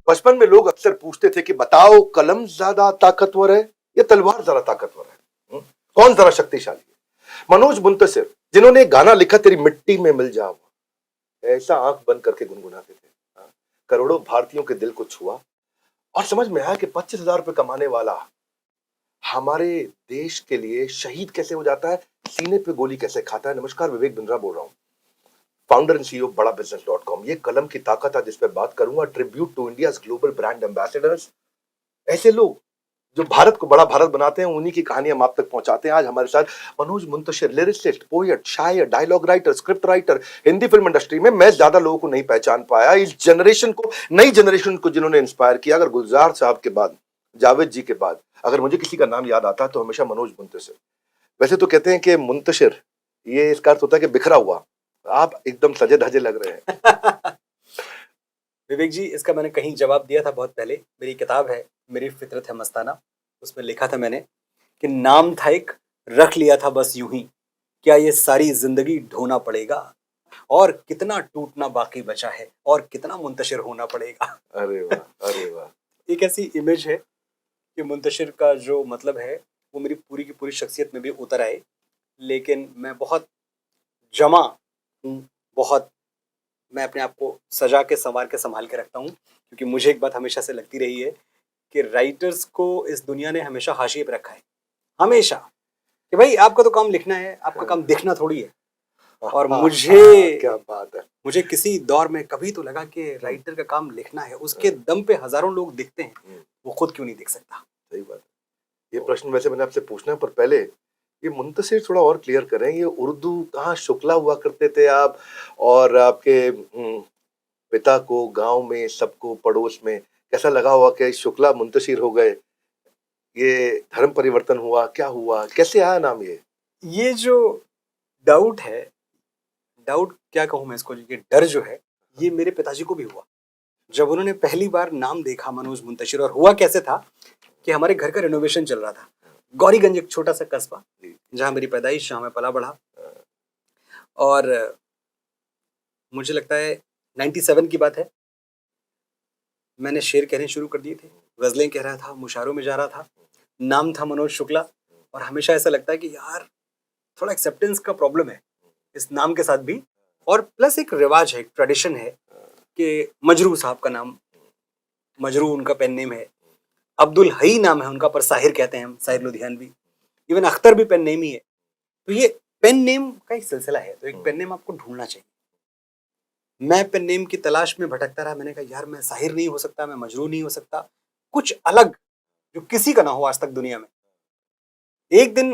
बचपन में लोग अक्सर पूछते थे कि बताओ कलम ज्यादा ताकतवर है या तलवार ज्यादा ताकतवर है? कौन ज्यादा शक्तिशाली है? मनोज मुंतशिर, जिन्होंने गाना लिखा तेरी मिट्टी में मिल जाओ, ऐसा आंख बंद करके गुनगुनाते थे, करोड़ों भारतीयों के दिल को छुआ और समझ में आया कि 25,000 रुपए कमाने वाला हमारे देश के लिए शहीद कैसे हो जाता है, सीने पे गोली कैसे खाता है। नमस्कार, विवेक बिंद्रा बोल रहा हूं, फाउंडर एंड सीईओ बड़ा बिजनेस.com। ये कलम की ताकत है जिस पे बात करूंगा। Tribute to India global brand ambassadors, ऐसे लोग जो भारत को बड़ा भारत बनाते हैं, उन्हीं की कहानी हम आप तक पहुंचाते हैं। आज हमारे साथ मनोज मुंतशिर, लिरिसिस्ट, पोएट, शायर, dialogue writer, script writer. Hindi film industry में मैं ज्यादा लोगों को नहीं पहचान पाया, इस जनरेशन को, नई जनरेशन को जिन्होंने इंस्पायर किया। अगर गुलजार साहब के बाद, जावेद जी के बाद अगर मुझे किसी का नाम याद आता है तो हमेशा मनोज मुंतशिर। वैसे तो कहते हैं कि मुंतशिर, ये इसका अर्थ होता है कि बिखरा हुआ। आप एकदम सजे धजे लग रहे हैं। विवेक जी, इसका मैंने कहीं जवाब दिया था बहुत पहले। मेरी किताब है मेरी फितरत है मस्ताना, उसमें लिखा था मैंने कि नाम था एक, रख लिया था बस यूं ही, क्या ये सारी जिंदगी ढोना पड़ेगा, और कितना टूटना बाकी बचा है, और कितना मुंतशिर होना पड़ेगा। अरे वाह, अरे वाह। एक ऐसी इमेज है कि मुंतशिर का जो मतलब है वो मेरी पूरी की पूरी शख्सियत में भी उतर आए। लेकिन मैं बहुत जमा हूँ, बहुत, मैं अपने आप को सजा के संवार के संभाल के रखता हूँ, क्योंकि मुझे एक बात हमेशा से लगती रही है कि राइटर्स को इस दुनिया ने हमेशा हाशिए पे रखा है, हमेशा, कि भाई आपका तो काम लिखना है, आपका काम दिखना थोड़ी है। और मुझे क्या बात है, मुझे किसी दौर में कभी तो लगा कि राइटर का काम लिखना है, उसके दम पे हजारों लोग दिखते हैं, वो खुद क्यों नहीं दिख सकता। सही बात है। ये प्रश्न वैसे मैंने आपसे पूछना है, पर पहले ये मुंतशिर थोड़ा और क्लियर करें। ये उर्दू कहाँ शुक्ला हुआ करते थे आप, और आपके पिता को गांव में, सबको पड़ोस में कैसा लगा हुआ कि शुक्ला मुंतशिर हो गए? ये धर्म परिवर्तन हुआ, क्या हुआ, कैसे आया नाम ये जो डाउट है, डाउट क्या कहूँ मैं इसको, ये डर जो है, ये मेरे पिताजी को भी हुआ जब उन्होंने पहली बार नाम देखा मनोज मुंतशिर। और हुआ कैसे था कि हमारे घर का रिनोवेशन चल रहा था। गौरीगंज एक छोटा सा कस्बा जहाँ मेरी पैदाइश, जहाँ मैं पला बढ़ा, और मुझे लगता है 97 की बात है। मैंने शेर कहने शुरू कर दिए थे, गजलें कह रहा था, मुशायरों में जा रहा था, नाम था मनोज शुक्ला। और हमेशा ऐसा लगता है कि यार थोड़ा एक्सेप्टेंस का प्रॉब्लम है इस नाम के साथ भी। और प्लस एक रिवाज है, एक ट्रेडिशन है कि मजरू साहब का नाम, मजरू उनका पेन नेम है, अब्दुल हई नाम है उनका, पर साहिर कहते हैं हम, साहिर लुधियानवी। इवन अख्तर भी पेन नेम ही है। तो ये पेन नेम का एक सिलसिला है, तो एक पेन नेम आपको ढूंढना चाहिए। मैं पेन नेम की तलाश में भटकता रहा। मैंने कहा यार मैं साहिर नहीं हो सकता, मैं मजरू नहीं हो सकता, कुछ अलग जो किसी का ना हो आज तक दुनिया में। एक दिन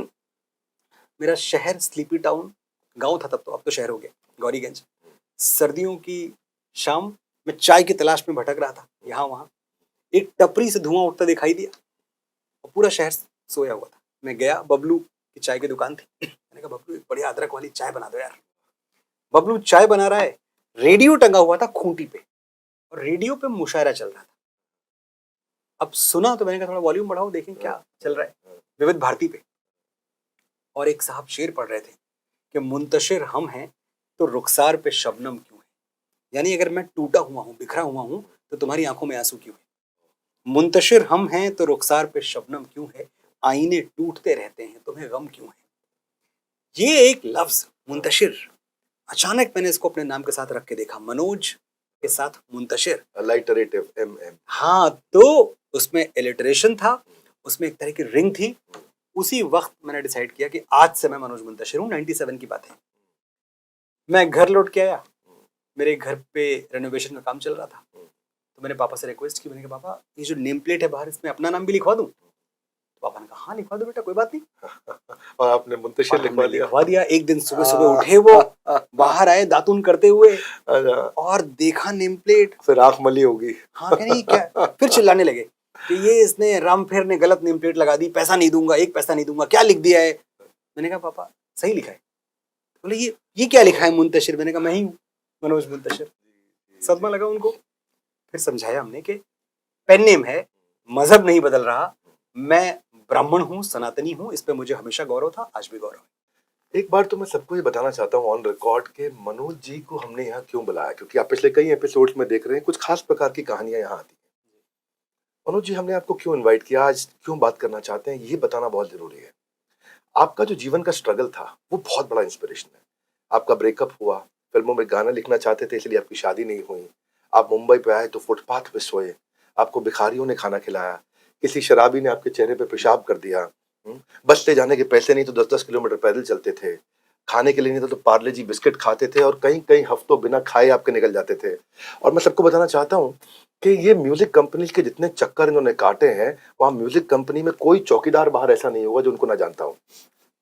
मेरा शहर स्लीपी टाउन, गांव था तब तो, अब तो शहर हो गया, गौरीगंज। सर्दियों की शाम, मैं चाय की तलाश में भटक रहा था यहाँ वहां। एक टपरी से धुआं उठता दिखाई दिया और पूरा शहर सोया हुआ था। मैं गया, बबलू की चाय की दुकान थी। मैंने कहा बबलू एक बढ़िया अदरक वाली चाय बना दो यार। बबलू चाय बना रहा है, रेडियो टंगा हुआ था खूंटी पे, और रेडियो पे मुशायरा चल रहा था। अब सुना तो मैंने कहा थोड़ा वॉल्यूम बढ़ाओ, देखें क्या चल रहा है, विविध भारती पे। और एक साहब शेर पढ़ रहे थे कि मुंतशिर हम हैं तो रुखसार पे शबनम क्यों है, यानी अगर मैं टूटा हुआ हूं, बिखरा हुआ हूं, तो तुम्हारी आंखों में आंसू क्यों है। मुंतशिर हम हैं तो रुखसार पे शबनम क्यों है, आईने टूटते रहते हैं तुम्हें गम क्यों है। ये एक लफ्ज मुंतशिर, अचानक मैंने इसको अपने नाम के साथ रख के देखा, मनोज के साथ मुंतशिर, अलाइटरेटिव एम एम। हाँ, तो उसमें एलिटरेशन था, उसमें एक तरह की रिंग थी। उसी वक्त मैंने डिसाइड किया कि आज से मैं मनोज मुंतशिर हूँ। 97 की बात है। मैं घर लौट के आया, मेरे घर पे रेनोवेशन का काम चल रहा था, तो मैंने पापा से रिक्वेस्ट की। मैंने कहा पापा ये जो नेम प्लेट है बाहर, इसमें अपना नाम भी लिखवा दूं? तो पापा ने कहा हाँ लिखवा दो बेटा, कोई बात नहीं। और आपने मुंतशिर लिखवा दिया। एक दिन सुबह सुबह उठे वो, बाहर आए दातुन करते हुए, और देखा नेम प्लेट, फिर आंख मली होगी। हाँ कह नहीं क्या, फिर चिल्लाने लगे कि ये इसने रामफेर ने गलत नेम प्लेट लगा दी, पैसा नहीं दूंगा, एक पैसा नहीं दूंगा, क्या लिख दिया है। मैंने कहा पापा सही लिखा है। बोले ये क्या लिखा है मुंतशिर। मैंने कहा मैं ही हूँ, मनोज मुंतशिर। सदमा लगा उनको। फिर समझाया हमने कि पेन नेम है, मजहब नहीं बदल रहा, मैं ब्राह्मण हूँ, सनातनी हूँ, इस पे मुझे हमेशा गौरव था, आज भी गौरव है। एक बार तो मैं सबको ये बताना चाहता हूँ ऑन रिकॉर्ड के मनोज जी को हमने यहाँ क्यों बुलाया, क्योंकि आप पिछले कई एपिसोड्स में देख रहे हैं कुछ खास प्रकार की कहानियां यहाँ आती हैं। मनोज जी, हमने आपको क्यों इनवाइट किया, आज क्यों बात करना चाहते हैं, ये बताना बहुत जरूरी है। आपका जो जीवन का स्ट्रगल था वो बहुत बड़ा इंस्पिरेशन है। आपका ब्रेकअप हुआ, फिल्मों में गाना लिखना चाहते थे इसलिए आपकी शादी नहीं हुई। आप मुंबई पे आए तो फुटपाथ पे सोए, आपको भिखारियों ने खाना खिलाया, किसी शराबी ने आपके चेहरे पे पेशाब कर दिया। बस ले जाने के पैसे नहीं तो 10-10 किलोमीटर पैदल चलते थे। खाने के लिए नहीं तो पार्ले जी बिस्किट खाते थे और कई कई हफ्तों बिना खाए आपके निकल जाते थे। और मैं सबको बताना चाहता हूँ कि ये म्यूजिक कंपनी के जितने चक्कर इन्होंने काटे हैं, वहां म्यूजिक कंपनी में कोई चौकीदार बाहर ऐसा नहीं होगा जो उनको ना जानता हो।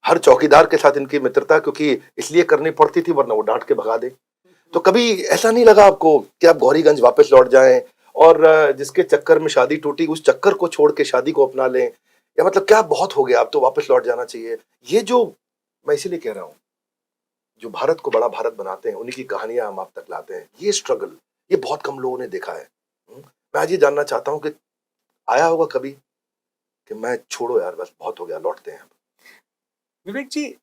हर चौकीदार के साथ इनकी मित्रता क्योंकि इसलिए करनी पड़ती थी, वरना वो डांट के भगा दे। तो कभी ऐसा नहीं लगा आपको कि आप गौरीगंज वापस लौट जाएं और जिसके चक्कर में शादी टूटी उस चक्कर को छोड़ के शादी को अपना लें, या मतलब क्या बहुत हो गया, अब तो वापस लौट जाना चाहिए। ये जो मैं इसीलिए कह रहा हूँ, जो भारत को बड़ा भारत बनाते हैं उन्हीं की कहानियां हम आप तक लाते हैं। ये स्ट्रगल ये बहुत कम लोगों ने देखा है। मैं आज ये जानना चाहता हूँ कि आया होगा कभी कि मैं छोड़ो यार, बस बहुत हो गया, लौटते हैं। विवेक जी,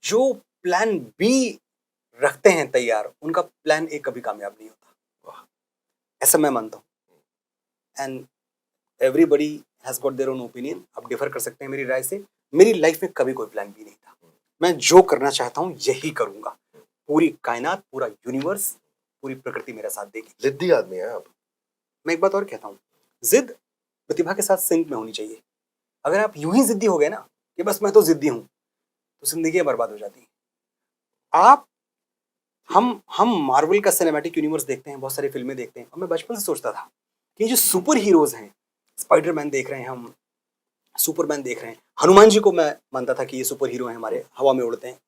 जो प्लान बी रखते हैं तैयार, उनका प्लान ए कभी कामयाब नहीं होता। वाह। ऐसा मैं मानता हूँ। And everybody has got their own opinion. आप डिफर कर सकते हैं मेरी राय से। मेरी लाइफ में कभी कोई प्लान बी नहीं था। मैं जो करना चाहता हूँ यही करूंगा। पूरी कायनात, पूरा यूनिवर्स, पूरी प्रकृति मेरा साथ देगी। जिद्दी आदमी है आप। मैं एक बात और कहता हूँ, जिद प्रतिभा के साथ सिंक में होनी चाहिए। अगर आप यूं ही जिद्दी हो गए ना कि बस मैं तो जिद्दी हूं, तो जिंदगी बर्बाद हो जाती है। आप हम मार्वल का सिनेमैटिक यूनिवर्स देखते हैं, बहुत सारी फिल्में देखते हैं, और मैं बचपन से सोचता था कि ये जो सुपर हीरोज हैं, स्पाइडरमैन देख रहे हैं हम, सुपरमैन देख रहे हैं, हनुमान जी को मैं मानता था कि ये सुपर हीरो हैं, हमारे हवा में उड़ते हैं।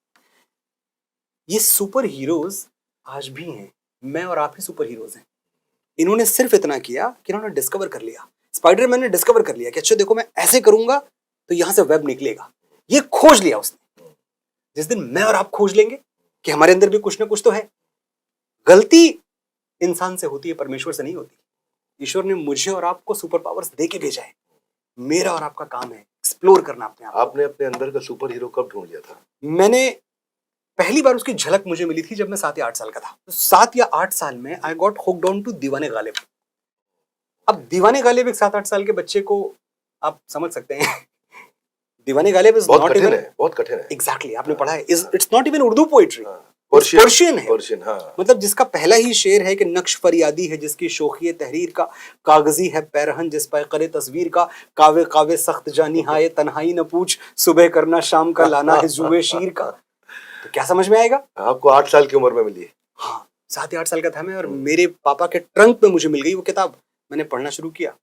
ये सुपर हीरोज आज भी हैं। मैं और आप ही सुपर हीरोज हैं। इन्होंने सिर्फ इतना किया कि इन्होंने डिस्कवर कर लिया। स्पाइडरमैन ने डिस्कवर कर लिया कि अच्छा देखो, मैं ऐसे करूंगा तो यहां से वेब निकलेगा। ये खोज लिया उसने। जिस दिन मैं और आप खोज लेंगे कि हमारे अंदर भी कुछ ना कुछ तो है। गलती इंसान से होती है, परमेश्वर से नहीं होती। ईश्वर ने मुझे और आपको सुपर पावर्स दे के भेजा है। मेरा और आपका काम है एक्सप्लोर करना अपने आप। आपने अपने अंदर का सुपर हीरो कब ढूंढ लिया था? मैंने पहली बार उसकी झलक मुझे मिली थी जब मैं 7 या 8 साल का था। तो 7 या 8 साल में I got hooked on to Deewane Ghalib. अब दीवाने गालिब एक 7-8 साल के बच्चे को आप समझ सकते हैं। दीवाने गालिब इज बहुत नॉट कठिन इवन, है, बहुत कठिन है। एग्जैक्टली आपने पढ़ा है, it's not even Urdu poetry, Persian Persian है। पर्शियन, हाँ। मतलब जिसका पहला ही शेर है कि नक्श फरियादी है जिसकी शोखी तहरीर का, कागजी है पैरहन जिस पर करे तस्वीर का, कावे कावे सख्त जानी हाय तन्हाई न पूछ, सुबह करना शाम का लाना है जुए शीर का। तो क्या समझ में आएगा? आपको 8 साल की उम्र में मिली? हाँ, 7 या 8 साल का था मैं, और मेरे पापा के ट्रंक में मुझे मिल गई वो किताब। मैंने पढ़ना शुरू किया।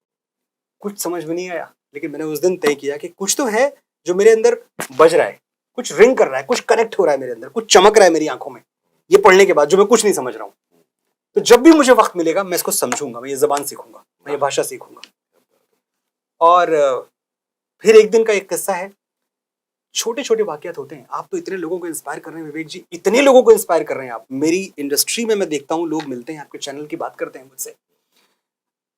कुछ समझ में नहीं आया, लेकिन मैंने उस दिन तय किया कि कुछ तो है जो मेरे अंदर बज रहा है, कुछ रिंग कर रहा है, कुछ कनेक्ट हो रहा है मेरे अंदर, कुछ चमक रहा है मेरी आंखों में, ये पढ़ने के बाद जो मैं कुछ नहीं समझ रहा हूँ। तो जब भी मुझे वक्त मिलेगा मैं इसको समझूंगा, मैं ये जबान सीखूंगा, मैं ये भाषा सीखूंगा। और फिर एक दिन का एक किस्सा है। छोटे छोटे वाकयात होते हैं। आप तो इतने लोगों को इंस्पायर कर रहे हैं विवेक जी, इतने लोगों को इंस्पायर कर रहे हैं आप। मेरी इंडस्ट्री में मैं देखता हूँ लोग मिलते हैं, आपके चैनल की बात करते हैं मुझसे।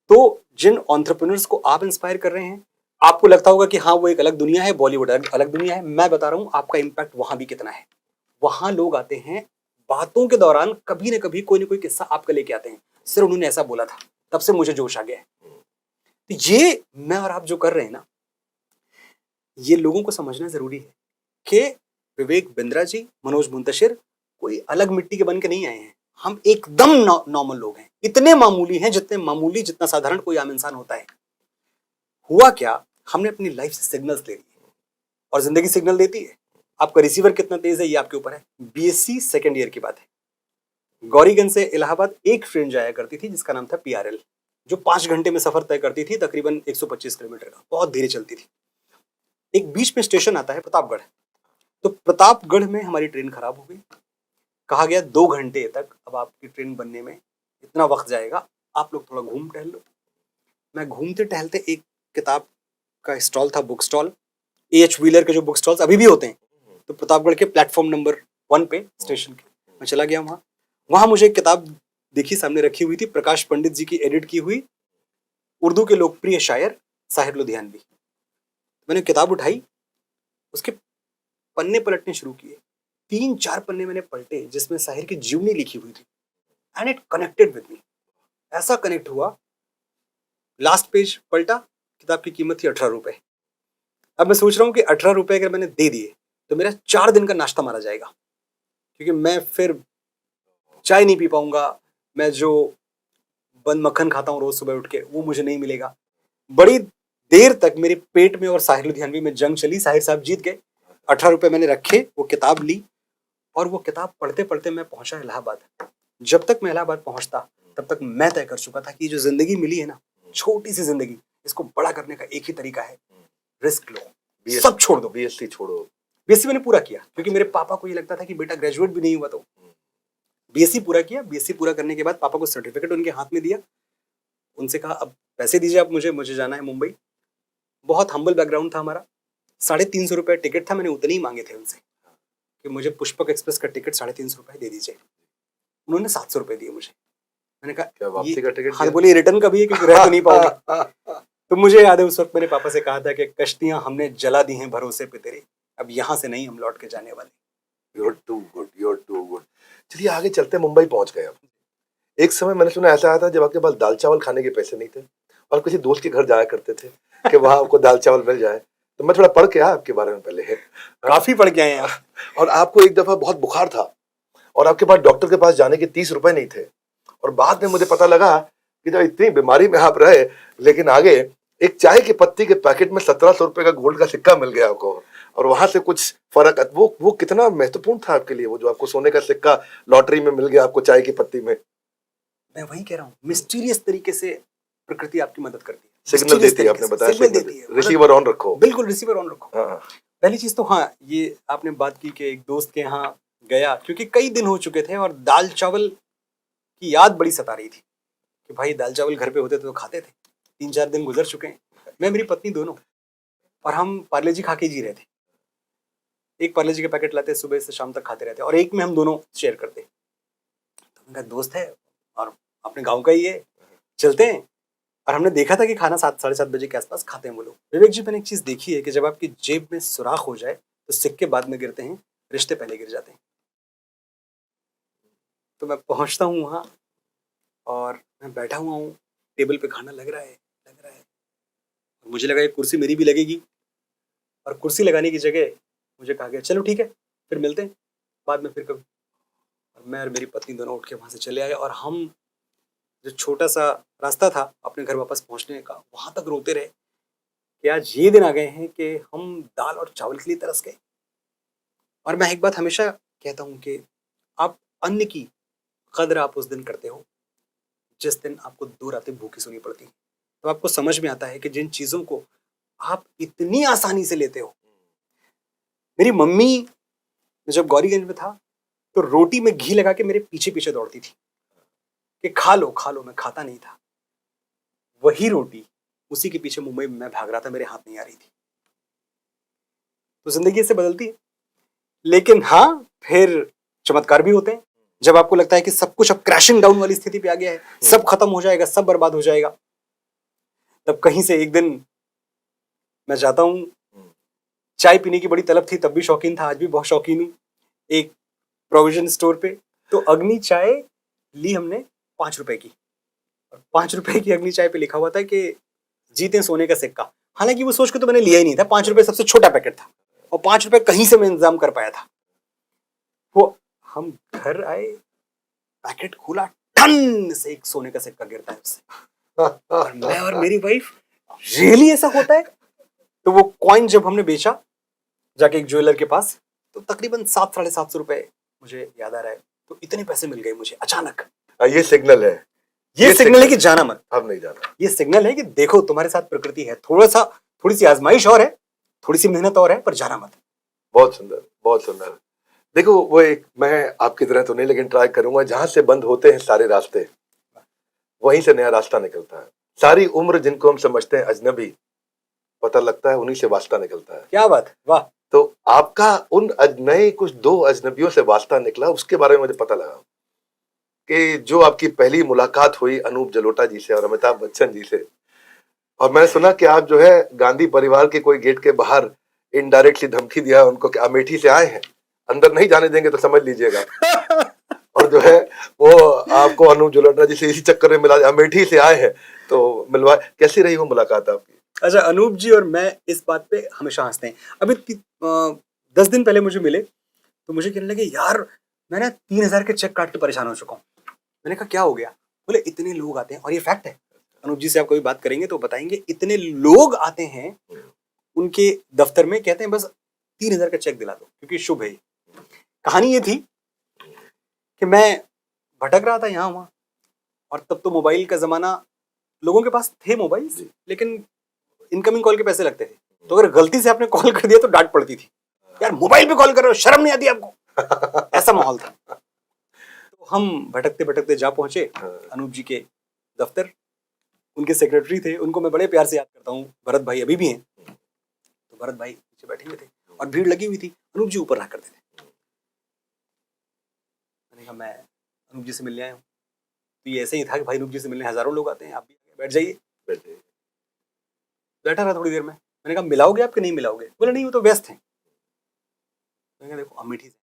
तो जिन एंटरप्रेन्योर्स को आप इंस्पायर कर रहे हैं, आपको लगता होगा कि हाँ वो एक अलग दुनिया है, बॉलीवुड अलग दुनिया है। मैं बता रहा हूँ आपका इम्पैक्ट वहां भी कितना है। वहां लोग आते हैं, बातों के दौरान कभी ना कभी कोई ना कोई किस्सा आपका लेके आते हैं, सर उन्होंने ऐसा बोला था, तब से मुझे जोश आ गया है। तो ये मैं और आप जो कर रहे हैं ना, ये लोगों को समझना जरूरी है कि विवेक बिंद्रा जी, मनोज मुंतशिर कोई अलग मिट्टी के बन के नहीं आए हैं। हम एकदम नॉर्मल लोग हैं, इतने मामूली हैं जितना साधारण कोई आम इंसान होता है। हुआ क्या, हमने अपनी लाइफ से सिग्नल्स ले लिए, और जिंदगी सिग्नल देती है। आपका रिसीवर कितना तेज है ये आपके ऊपर है। बीएससी सेकेंड ईयर की बात है। गौरीगंज से इलाहाबाद एक ट्रेन जाया करती थी जिसका नाम था पीआरएल, जो 5 घंटे में सफर तय करती थी, तकरीबन 125 किलोमीटर का, बहुत धीरे चलती थी। एक बीच में स्टेशन आता है प्रतापगढ़। तो प्रतापगढ़ में हमारी ट्रेन खराब हो गई। कहा गया 2 घंटे तक अब आपकी ट्रेन बनने में इतना वक्त जाएगा, आप लोग थोड़ा घूम टहल लो। मैं घूमते टहलते, एक किताब का स्टॉल था, बुक स्टॉल, एच व्हीलर के जो बुक स्टॉल्स अभी भी होते हैं, तो प्रतापगढ़ के प्लेटफॉर्म नंबर 1 पे स्टेशन के, मैं चला गया वहां मुझे एक किताब दिखी, सामने रखी हुई थी, प्रकाश पंडित जी की एडिट की हुई, उर्दू के लोकप्रिय शायर साहिर लुधियानवी। मैंने किताब उठाई, उसके पन्ने पलटने शुरू किए। 3-4 पन्ने मैंने पलटे जिसमें साहिर की जीवनी लिखी हुई थी, and it connected with me. ऐसा कनेक्ट हुआ लास्ट पेज पलटा, किताब की कीमत थी 18 रुपए। अब मैं सोच रहा हूँ कि 18 रुपए अगर मैंने दे दिए तो मेरा 4 दिन का नाश्ता मारा जाएगा, क्योंकि मैं फिर चाय नहीं पी पाऊंगा, मैं जो बंद मक्खन खाता हूँ रोज सुबह उठ के वो मुझे नहीं मिलेगा। बड़ी देर तक मेरे पेट में और साहिर लुधियानवी में जंग चली। साहिर साहब जीत गए। 18 रुपए मैंने रखे, वो किताब ली और वो किताब पढ़ते पढ़ते मैं पहुंचा इलाहाबाद। जब तक मैं इलाहाबाद पहुंचता तब तक मैं तय कर चुका था कि जो जिंदगी मिली है ना, छोटी सी जिंदगी, इसको बड़ा करने का एक ही तरीका है, रिस्क लो, सब छोड़ दो। बीएससी छोड़ो। बीएससी मैंने पूरा किया, क्योंकि मेरे पापा को ये लगता था कि बेटा ग्रेजुएट भी नहीं हुआ तो। बीएससी पूरा किया। बीएससी पूरा करने के बाद पापा को सर्टिफिकेट उनके हाथ में दिया, उनसे कहा अब पैसे दीजिए आप मुझे जाना है मुंबई। बहुत हम्बल बैकग्राउंड था हमारा। 350 रुपए टिकट था, मैंने उतने ही मांगे थे उनसे कि मुझे पुष्पक एक्सप्रेस का टिकट 350 रुपए दे दीजिए। उन्होंने 700 रुपए दिए मुझे। मैंने कहा वापसी का टिकट? हाँ, बोले रिटर्न का भी है क्योंकि रह तो नहीं पाओगे। तो मुझे याद है उस वक्त मैंने पापा से कहा था कि कश्तियां हमने जला दी हैं भरोसे पे तेरे, अब यहाँ से नहीं हम लौट के जाने वाले। You're too good, you're too good। चलिए आगे चलते, मुंबई पहुंच गए। अब एक समय मैंने सुना ऐसा आया था जब आपके पास दाल चावल खाने के पैसे नहीं थे और किसी दोस्त के घर जाया करते थे कि वहां आपको दाल चावल मिल जाए। तो मैं थोड़ा पढ़ के आया आपके बारे में पहले, काफी पढ़ के आए हैं। और आपको एक दफा बहुत बुखार था और आपके पास डॉक्टर के पास जाने के 30 रुपए नहीं थे, और बाद में मुझे पता लगा कि जब इतनी बीमारी में आप रहे, लेकिन आगे एक चाय की पत्ती के पैकेट में 1700 रुपए का गोल्ड का सिक्का मिल गया आपको, और वहां से कुछ फर्क, वो कितना महत्वपूर्ण था आपके लिए, वो जो आपको सोने का सिक्का लॉटरी में मिल गया आपको चाय की पत्ती में। मैं वही कह रहा हूँ, मिस्टीरियस तरीके से प्रकृति आपकी मदद करती है, सिग्नल देती है। आपने बताया सिग्नल देती है, रिसीवर ऑन रखो। बिल्कुल, रिसीवर ऑन रखो। हाँ। पहली चीज तो हाँ, ये आपने बात की कि एक दोस्त के यहाँ गया, क्योंकि कई दिन हो चुके थे और दाल चावल की याद बड़ी सता रही थी कि भाई दाल चावल घर पे होते तो खाते थे। 3-4 दिन गुजर चुके हैं, मैं मेरी पत्नी दोनों, और हम पार्ले जी खा के जी रहे थे। एक पार्ले जी के पैकेट लाते, सुबह से शाम तक खाते रहते, और एक में हम दोनों शेयर करते। तो उनका दोस्त है और अपने गाँव का ही है, चलते हैं। और हमने देखा था कि खाना 7-7:30 बजे के आसपास खाते हैं वो लोग। विवेक जी, मैंने एक चीज देखी है कि जब आपकी जेब में सुराख हो जाए तो सिक्के बाद में गिरते हैं, रिश्ते पहले गिर जाते हैं। तो मैं पहुंचता हूँ वहाँ और मैं बैठा हुआ हूँ, टेबल पे खाना लग रहा है। मुझे लगा एक कुर्सी मेरी भी लगेगी, और कुर्सी लगाने की जगह मुझे कहा गया चलो ठीक है फिर मिलते हैं बाद में फिर कभी। और मैं और मेरी पत्नी दोनों उठ के वहाँ से चले आए, और हम जो छोटा सा रास्ता था अपने घर वापस पहुँचने का, वहाँ तक रोते रहे कि आज ये दिन आ गए हैं कि हम दाल और चावल के लिए तरस गए। और मैं एक बात हमेशा कहता हूँ कि आप अन्न की कदर आप उस दिन करते हो जिस दिन आपको 2 रातें भूखी सोनी पड़ती, तो आपको समझ में आता है कि जिन चीज़ों को आप इतनी आसानी से लेते हो। मेरी मम्मी जब गौरीगंज में था तो रोटी में घी लगा के मेरे पीछे पीछे दौड़ती थी कि खा लो। मैं खाता नहीं था। वही रोटी उसी के पीछे मुंबई में मैं भाग रहा था, मेरे हाथ नहीं आ रही थी। तो जिंदगी इससे बदलती है, लेकिन हाँ फिर चमत्कार भी होते हैं। जब आपको लगता है कि सब कुछ अब क्रैशिंग डाउन वाली स्थिति पे आ गया है, सब खत्म हो जाएगा, सब बर्बाद हो जाएगा, तब कहीं से एक दिन मैं जाता हूँ। चाय पीने की बड़ी तलब थी, तब भी शौकीन था, आज भी बहुत शौकीन हूँ। एक प्रोविजन स्टोर पे तो अग्नि चाय ली हमने 5 रुपए की, और 5 रुपए की अग्नि चाय पे लिखा हुआ था कि जीते सोने का सिक्का। हालांकि वो सोच के तो मैंने लिया ही नहीं था, 5 रुपए सबसे छोटा पैकेट था, और 5 रुपए कहीं से मैं इंतजाम कर पाया था। वो हम घर आए, पैकेट खोला, ठन से एक सोने का सिक्का गिरता है उससे। और मैं और मेरी वाइफ, रियली ऐसा होता है? तो वो कॉइन जब हमने बेचा जाके एक ज्वेलर के पास, तो तकरीबन 700-750 रुपए मुझे याद आ रहा है। तो इतने पैसे मिल गए मुझे अचानक। ये सिग्नल है, ये सिग्नल है कि जाना मत, अब नहीं जाना। ये सिग्नल है कि देखो तुम्हारे साथ प्रकृति है, थोड़ी सी आजमाइश और है, थोड़ी सी मेहनत और है, पर जाना मत। बहुत सुंदर, बहुत सुंदर। देखो वो एक, मैं आपकी तरह तो नहीं लेकिन ट्राई करूंगा, जहां से बंद होते हैं सारे रास्ते वहीं से नया रास्ता निकलता है। सारी उम्र जिनको हम समझते हैं अजनबी, पता लगता है उन्हीं से वास्ता निकलता है। क्या बात, वाह। तो आपका उन नए कुछ 2 अजनबियों से वास्ता निकला, उसके बारे में मुझे पता लगा कि जो आपकी पहली मुलाकात हुई अनूप जलोटा जी से और अमिताभ बच्चन जी से, और मैंने सुना कि आप जो है गांधी परिवार के कोई गेट के बाहर इनडायरेक्टली धमकी दिया उनको कि अमेठी से आए हैं, अंदर नहीं जाने देंगे तो समझ लीजिएगा। और जो है वो आपको अनूप जलोटा जी से इसी चक्कर में मिला, अमेठी से आए हैं तो मिलवा, कैसी रही वो मुलाकात आपकी? अच्छा, अनूप जी और मैं इस बात पे हमेशा हंसते हैं। अभी 10 दिन पहले मुझे मिले तो मुझे कहने लगे, यार मैं ना 3,000 के चेक काट के परेशान हो चुका हूँ। मैंने कहा क्या हो गया? बोले इतने लोग आते हैं, और ये फैक्ट है, अनूप जी से आप कभी बात करेंगे तो बताएंगे, इतने लोग आते हैं उनके दफ्तर में, कहते हैं बस 3,000 का चेक दिला दो क्योंकि शुभ है। कहानी ये थी कि मैं भटक रहा था यहाँ वहाँ, और तब तो मोबाइल का जमाना, लोगों के पास थे मोबाइल लेकिन इनकमिंग कॉल के पैसे लगते थे, तो अगर गलती से आपने कॉल कर दिया तो डांट पड़ती थी, यार मोबाइल पे कॉल कर रहे हो, शर्म नहीं आती आपको? ऐसा माहौल था। तो हम भटकते भटकते जा पहुंचे अनूप जी के दफ्तर। उनके सेक्रेटरी थे, उनको मैं बड़े प्यार से याद करता हूँ, भरत भाई अभी भी हैं। तो भरत भाई पीछे बैठे हुए थे और भीड़ लगी हुई थी, अनूप जी ऊपर रहा करते थे। मैंने कहा मैं अनूप जी से मिलने आया हूँ। तो ये ऐसे ही था कि भाई अनूप जी से मिलने हजारों लोग आते हैं, आप भी बैठ जाइए। बैठा रहा थोड़ी देर में, मैंने कहा मिलाओगे आप कि नहीं मिलाओगे? बोले नहीं वो तो व्यस्त हैं। मैंने कहा देखो अमेठी से,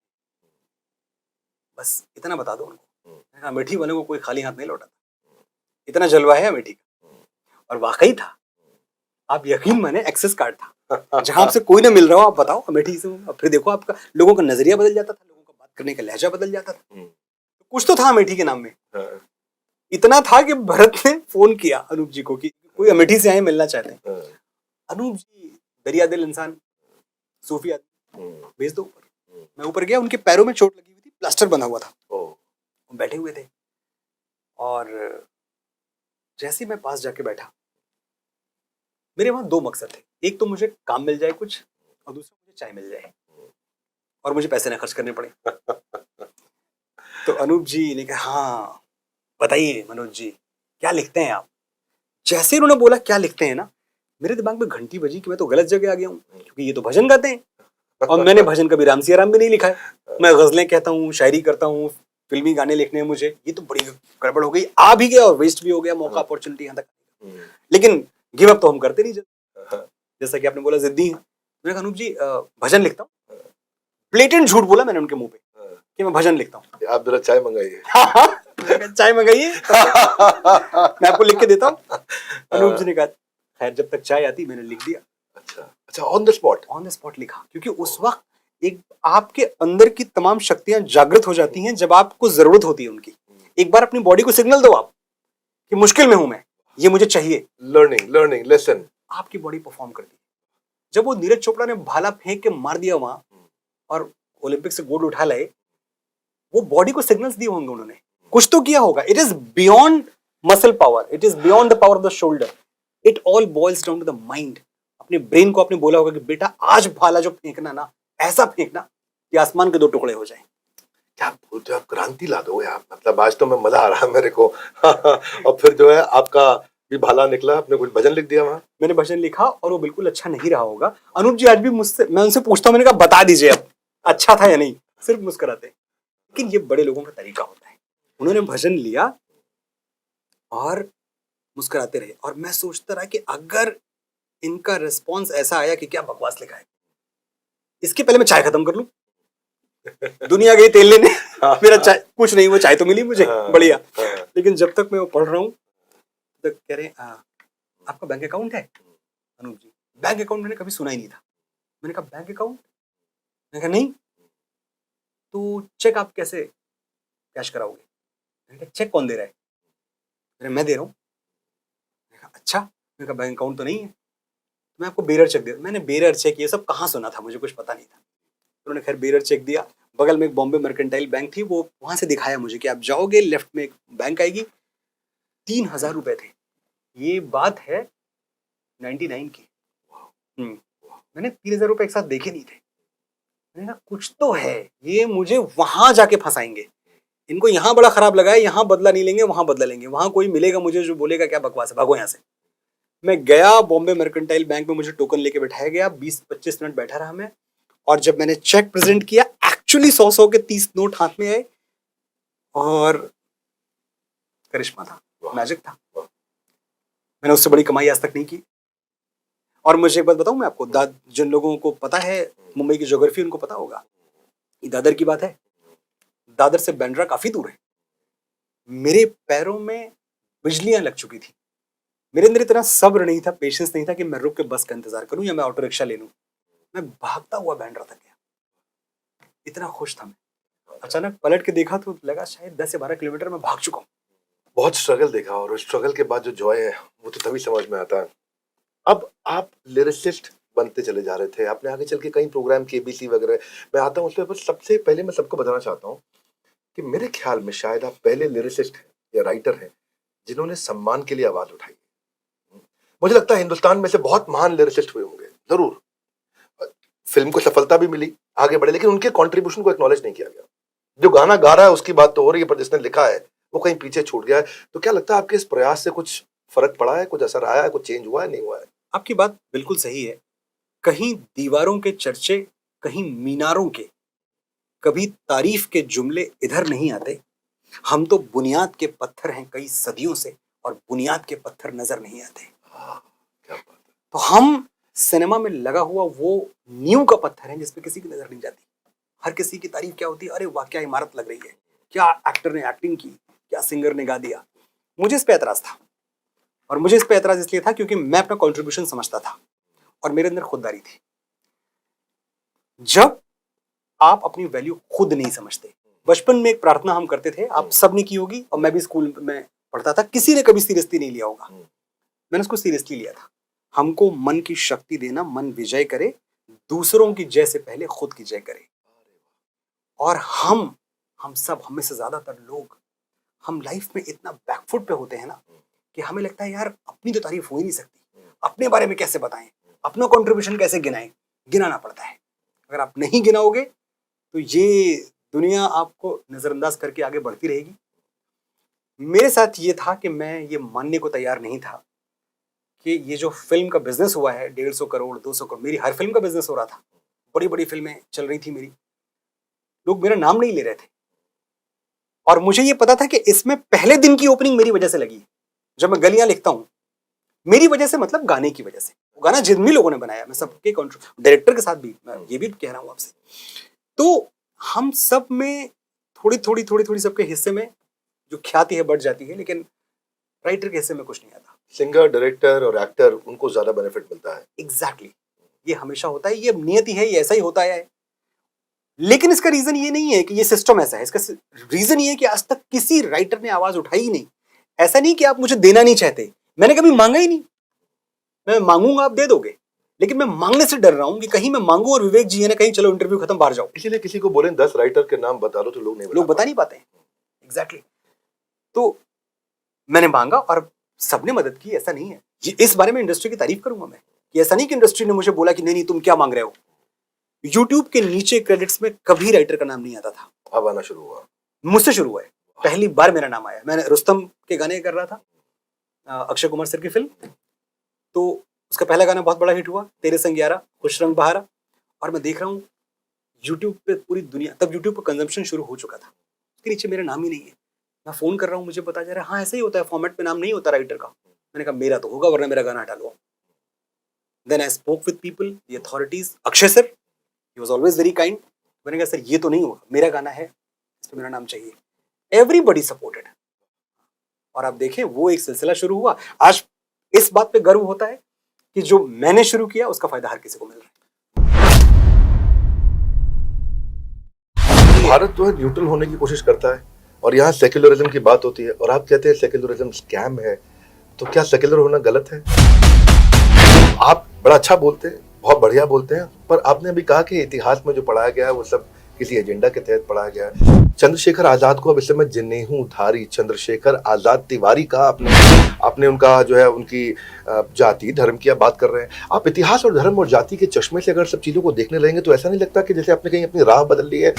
बस इतना बता दो उनको। मैंने कहा अमेठी वाले को कोई खाली हाथ नहीं लौटाता, इतना जलवा है अमेठी का। और वाकई था, आप यकीन माने एक्सेस कार्ड था, जहां आपसे कोई ना मिल रहा हो आप बताओ अमेठी से। अब फिर देखो आपका, लोगों का नजरिया बदल जाता था, लोगों का बात करने का लहजा बदल जाता था। कुछ तो था अमेठी के नाम में। इतना था कि भरत ने फोन किया अनूप जी को कि कोई अमेठी से आए, मिलना चाहते हैं। अनूप जी दरिया दिल इंसान, सूफी आदमी, भेज दो ऊपर। मैं ऊपर गया, उनके पैरों में चोट लगी हुई थी, प्लास्टर बना हुआ था, वो बैठे हुए थे। और जैसे ही मैं पास जाके बैठा, मेरे वहां दो मकसद थे, एक तो मुझे काम मिल जाए कुछ, और दूसरा मुझे चाय मिल जाए और मुझे पैसे ना खर्च करने पड़े। तो अनूप जी ने कहा हाँ बताइए मनोज जी क्या लिखते हैं आप? जैसे उन्होंने बोला क्या लिखते हैं ना, मेरे दिमाग में घंटी बजी कि मैं तो गलत जगह आ गया हूँ, क्योंकि ये तो भजन गाते हैं और मैंने भजन कभी राम सिया राम भी नहीं लिखा है। मैं गजलें कहता हूँ, शायरी करता हूँ, फिल्मी गाने लिखने हैं मुझे, ये तो बड़ी गड़बड़ हो गई। आ भी गया और वेस्ट भी हो गया मौका, अपॉर्चुनिटी यहाँ तक। लेकिन गिव अप तो हम करते नहीं, जैसा कि आपने बोला जिद्दी है। मैंने कहा अनूप जी भजन लिखता हूँ। ब्लेटेंट झूठ बोला मैंने उनके मुंह पे कि मैं भजन लिखता हूँ। आप जरा चाय मंगाइए। चाय मंगाइए, मैं आपको लिख के देता हूँ। अनूप जी ने कहा खैर जब तक चाय आती, मैंने लिख दिया। अच्छा ऑन द स्पॉट लिखा, क्योंकि उस वक्त एक आपके अंदर की तमाम शक्तियां जागृत हो जाती हैं जब आपको जरूरत होती है उनकी। एक बार अपनी बॉडी को सिग्नल दो आप कि मुश्किल में हूं मैं, ये मुझे चाहिए। लर्निंग लेसन, आपकी बॉडी परफॉर्म करती है। जब वो नीरज चोपड़ा ने भाला फेंक के मार दिया वहां और ओलंपिक से गोल्ड उठा लाए, वो बॉडी को सिग्नल्स दिए होंगे उन्होंने, कुछ तो किया होगा। It is beyond muscle power, it is beyond the power of the shoulder, it all boils down to the mind. अपने ब्रेन को आपने बोला होगा कि बेटा आज भाला जो फेंकना ना, ऐसा फेंकना कि आसमान के दो टुकड़े हो जाएं। क्या बोलते हो आप, क्रांति ला दोगे आप, मतलब आज तो मैं मजा आ रहा है मेरे को। और फिर जो है आपका भी भाला निकला, आपने कुछ भजन लिख दिया वहां? मैंने भजन लिखा और वो बिल्कुल अच्छा नहीं रहा होगा। अनूप जी आज भी मुझसे, मैं उनसे पूछता हूँ, मैंने कहा बता दीजिए अब अच्छा था या नहीं, सिर्फ मुस्कुराते। लेकिन ये बड़े लोगों का तरीका होता है। उन्होंने भजन लिया और मुस्कुराते रहे, और मैं सोचता रहा कि अगर इनका रिस्पॉन्स ऐसा आया कि क्या बकवास लिखा है, इसके पहले मैं चाय खत्म कर लूं। दुनिया गई तेल लेने, मेरा चाय कुछ नहीं, वो चाय तो मिली मुझे बढ़िया। लेकिन जब तक मैं वो पढ़ रहा हूं तब कह रहे आपका बैंक अकाउंट है? अनूप जी बैंक अकाउंट मैंने कभी सुना ही नहीं था। मैंने कहा बैंक अकाउंट? मैंने कहा नहीं, तो चेक आप कैसे कैश कराओगे? मैंने कहा चेक कौन दे रहा है? मैं दे रहा हूँ। मैंने कहा अच्छा। मैंने कहा बैंक अकाउंट तो नहीं है, मैं आपको बेरर चेक दे। मैंने बेरर चेक ये सब कहाँ सुना था, मुझे कुछ पता नहीं था। उन्होंने खैर बेरर चेक दिया। बगल में एक बॉम्बे मर्केंटाइल बैंक थी, वो वहां से दिखाया मुझे कि आप जाओगे लेफ्ट में एक बैंक आएगी, 3,000 रुपए थे। ये बात है 99 की। मैंने 3,000 रुपए एक साथ देखे नहीं थे। मैंने कहा कुछ तो है, ये मुझे वहां जाके फंसाएंगे। इनको यहाँ बड़ा खराब लगा है, यहाँ बदला नहीं लेंगे, वहां बदला लेंगे। वहां कोई मिलेगा मुझे जो बोलेगा क्या बकवास है, भागो यहाँ से। मैं गया बॉम्बे मर्केंटाइल बैंक में, मुझे टोकन लेके बैठाया गया। 20-25 मिनट बैठा रहा मैं, और जब मैंने चेक प्रेजेंट किया, एक्चुअली 100 के 30 नोट हाथ में आए, और करिश्मा था, मैजिक था। मैंने उससे बड़ी कमाई आज तक नहीं की। और मुझे एक बात बताऊं मैं आपको, जिन लोगों को पता है मुंबई की ज्योग्राफी, उनको पता होगा, ये दादर की बात है। दादर से बांद्रा काफी दूर है। मेरे पैरों में बिजलियां लग चुकी थी। मेरे अंदर इतना सब्र नहीं था, पेशेंस नहीं था कि मैं रुक के बस का इंतजार करूं या मैं ऑटो रिक्शा ले लूं। मैं भागता हुआ बांद्रा तक गया, इतना खुश था मैं। अचानक पलट के देखा तो लगा शायद 10 से 12 किलोमीटर मैं भाग चुका हूं। बहुत स्ट्रगल देखा, और उस स्ट्रगल के बाद जो जॉय है वो तो तभी समझ में आता है। अब आप लिरिसिस्ट बनते चले जा रहे थे, आपने आगे चल के कई प्रोग्राम केबीसी वगैरह, मैं आता हूँ उसमें, पर सबसे पहले मैं सबको बताना चाहता हूँ कि मेरे ख्याल में शायद आप पहले लिरिसिस्ट हैं या राइटर हैं जिन्होंने सम्मान के लिए आवाज उठाई। मुझे लगता है हिंदुस्तान में से बहुत महान लिरिसिस्ट हुए होंगे, जरूर फिल्म को सफलता भी मिली, आगे बढ़े, लेकिन उनके कंट्रीब्यूशन को एक्नॉलेज नहीं किया गया। जो गाना गा रहा है उसकी बात तो हो रही है, पर जिसने लिखा है वो कहीं पीछे छूट गया है। तो क्या लगता है आपके इस प्रयास से कुछ फर्क पड़ा है, कुछ असर आया है, कुछ चेंज हुआ है, नहीं हुआ है? आपकी बात बिल्कुल सही है। कहीं दीवारों के चर्चे, कहीं मीनारों के, कभी तारीफ के जुमले इधर नहीं आते। हम तो बुनियाद के पत्थर हैं कई सदियों से, और बुनियाद के पत्थर नजर नहीं आते। क्या बात है। तो हम सिनेमा में लगा हुआ वो नींव का पत्थर है जिसपे किसी की नजर नहीं जाती। हर किसी की तारीफ क्या होती है, अरे वाह क्या इमारत लग रही है, क्या एक्टर ने एक्टिंग की, क्या सिंगर ने गा दिया। मुझे इस पे एतराज था, और मुझे इस पे एतराज इसलिए था क्योंकि मैं अपना कंट्रीब्यूशन समझता था और मेरे अंदर खुददारी थी। जब आप अपनी वैल्यू खुद नहीं समझते, बचपन में एक प्रार्थना हम करते थे, आप सब ने की होगी, और मैं भी स्कूल में पढ़ता था, किसी ने कभी सीरियसली नहीं लिया होगा, मैंने उसको सीरियसली लिया था। हमको मन की शक्ति देना, मन विजय करे, दूसरों की जय से पहले खुद की जय करे। और हम सब, हमें से ज्यादातर लोग, हम लाइफ में इतना बैकफुट पे होते हैं ना कि हमें लगता है यार अपनी तो तारीफ हो ही नहीं सकती, अपने बारे में कैसे बताएं, अपना कंट्रीब्यूशन कैसे गिनाएं। गिनाना पड़ता है। अगर आप नहीं गिनाओगे तो ये दुनिया आपको नजरअंदाज करके आगे बढ़ती रहेगी। मेरे साथ ये था कि मैं ये मानने को तैयार नहीं था कि ये जो फिल्म का बिजनेस हुआ है, 150 करोड़ 200 करोड़, मेरी हर फिल्म का बिजनेस हो रहा था, बड़ी बड़ी फिल्में चल रही थी मेरी, लोग मेरा नाम नहीं ले रहे थे। और मुझे ये पता था कि इसमें पहले दिन की ओपनिंग मेरी वजह से लगी। जब मैं गलियां लिखता हूं, मेरी वजह से मतलब गाने की वजह से, वो गाना जिन भी लोगों ने बनाया, मैं सबके डायरेक्टर के साथ भी मैं ये भी कह रहा हूं आपसे, तो हम सब में थोड़ी सबके हिस्से में जो ख्याति है बढ़ जाती है, लेकिन राइटर के हिस्से में कुछ नहीं आता। सिंगर, डायरेक्टर और एक्टर, उनको ज्यादा बेनिफिट मिलता है। एग्जैक्टली, ये हमेशा होता है, ये नियति है, ये ऐसा ही होता है। लेकिन इसका रीजन ये नहीं है कि ये सिस्टम ऐसा है, इसका रीजन ये है कि आज तक किसी राइटर ने आवाज उठाई ही नहीं। ऐसा नहीं कि आप मुझे देना नहीं चाहते, मैंने कभी मांगा ही नहीं। मैं मांगूंगा आप दे दोगे, लेकिन मैं मांगने से डर रहा हूं कि कहीं मैं मांगू और विवेक जी है ना कहीं चलो इंटरव्यू खत्म बाहर जाओ। इसीलिए किसी को बोले 10 राइटर के नाम बता लो तो लोग बता नहीं पाते। एग्जैक्टली। तो मैंने मांगा और सबने मदद की, ऐसा नहीं है। इस बारे में इंडस्ट्री की तारीफ करूंगा मैं, कि ऐसा नहीं कि इंडस्ट्री ने मुझे बोला कि नहीं तुम क्या मांग रहे हो। यूट्यूब के नीचे क्रेडिट्स में कभी राइटर का नाम नहीं आता था, अब आना शुरू हुआ, मुझसे शुरू हुआ है। पहली बार मेरा नाम आया, मैंने रुस्तम के गाने कर रहा था, अक्षय कुमार सर की फिल्म, तो उसका पहला गाना बहुत बड़ा हिट हुआ, तेरे संग यारा, खुश रंग बहारा। और मैं देख रहा हूँ यूट्यूब पे पूरी दुनिया, तब यूट्यूब पर कंजम्पशन शुरू हो चुका था, उसके नीचे मेरा नाम ही नहीं है। मैं फोन कर रहा हूँ, मुझे पता चल रहा है हाँ ऐसा ही होता है, फॉर्मेट पे नाम नहीं होता राइटर का। मैंने कहा मेरा तो होगा, वरना मेरा गाना हटा लो। Then I spoke with people, the authorities, Akshay sir, he was always very kind. मैंने कहा सर ये तो नहीं होगा, मेरा गाना है, इस पे मेरा नाम चाहिए। एवरीबडी सपोर्टेड, और आप देखें वो एक सिलसिला शुरू हुआ। आज इस बात पे गर्व होता है कि जो मैंने शुरू किया उसका फायदा हर किसी को मिल रहा है। भारत जो है न्यूट्रल होने की कोशिश करता है, और यहाँ सेक्युलरिज्म की बात होती है, और आप कहते हैं सेक्युलरिज्म स्कैम है, तो क्या सेक्युलर होना गलत है? आप बड़ा अच्छा बोलते हैं, बहुत बढ़िया बोलते हैं, पर आपने अभी कहा कि इतिहास में जो पढ़ाया गया है वो सब किसी एजेंडा के तहत पढ़ाया गया है। चंद्रशेखर आजाद को अब इस समय जनेऊधारी चंद्रशेखर आजाद तिवारी का आपने उनका जो है उनकी जाति धर्म की आप बात कर रहे हैं। आप इतिहास और धर्म और जाति के चश्मे से अगर सब चीजों को देखने लगेंगे तो ऐसा नहीं लगता कि जैसे आपने कहीं अपनी राह बदल ली है?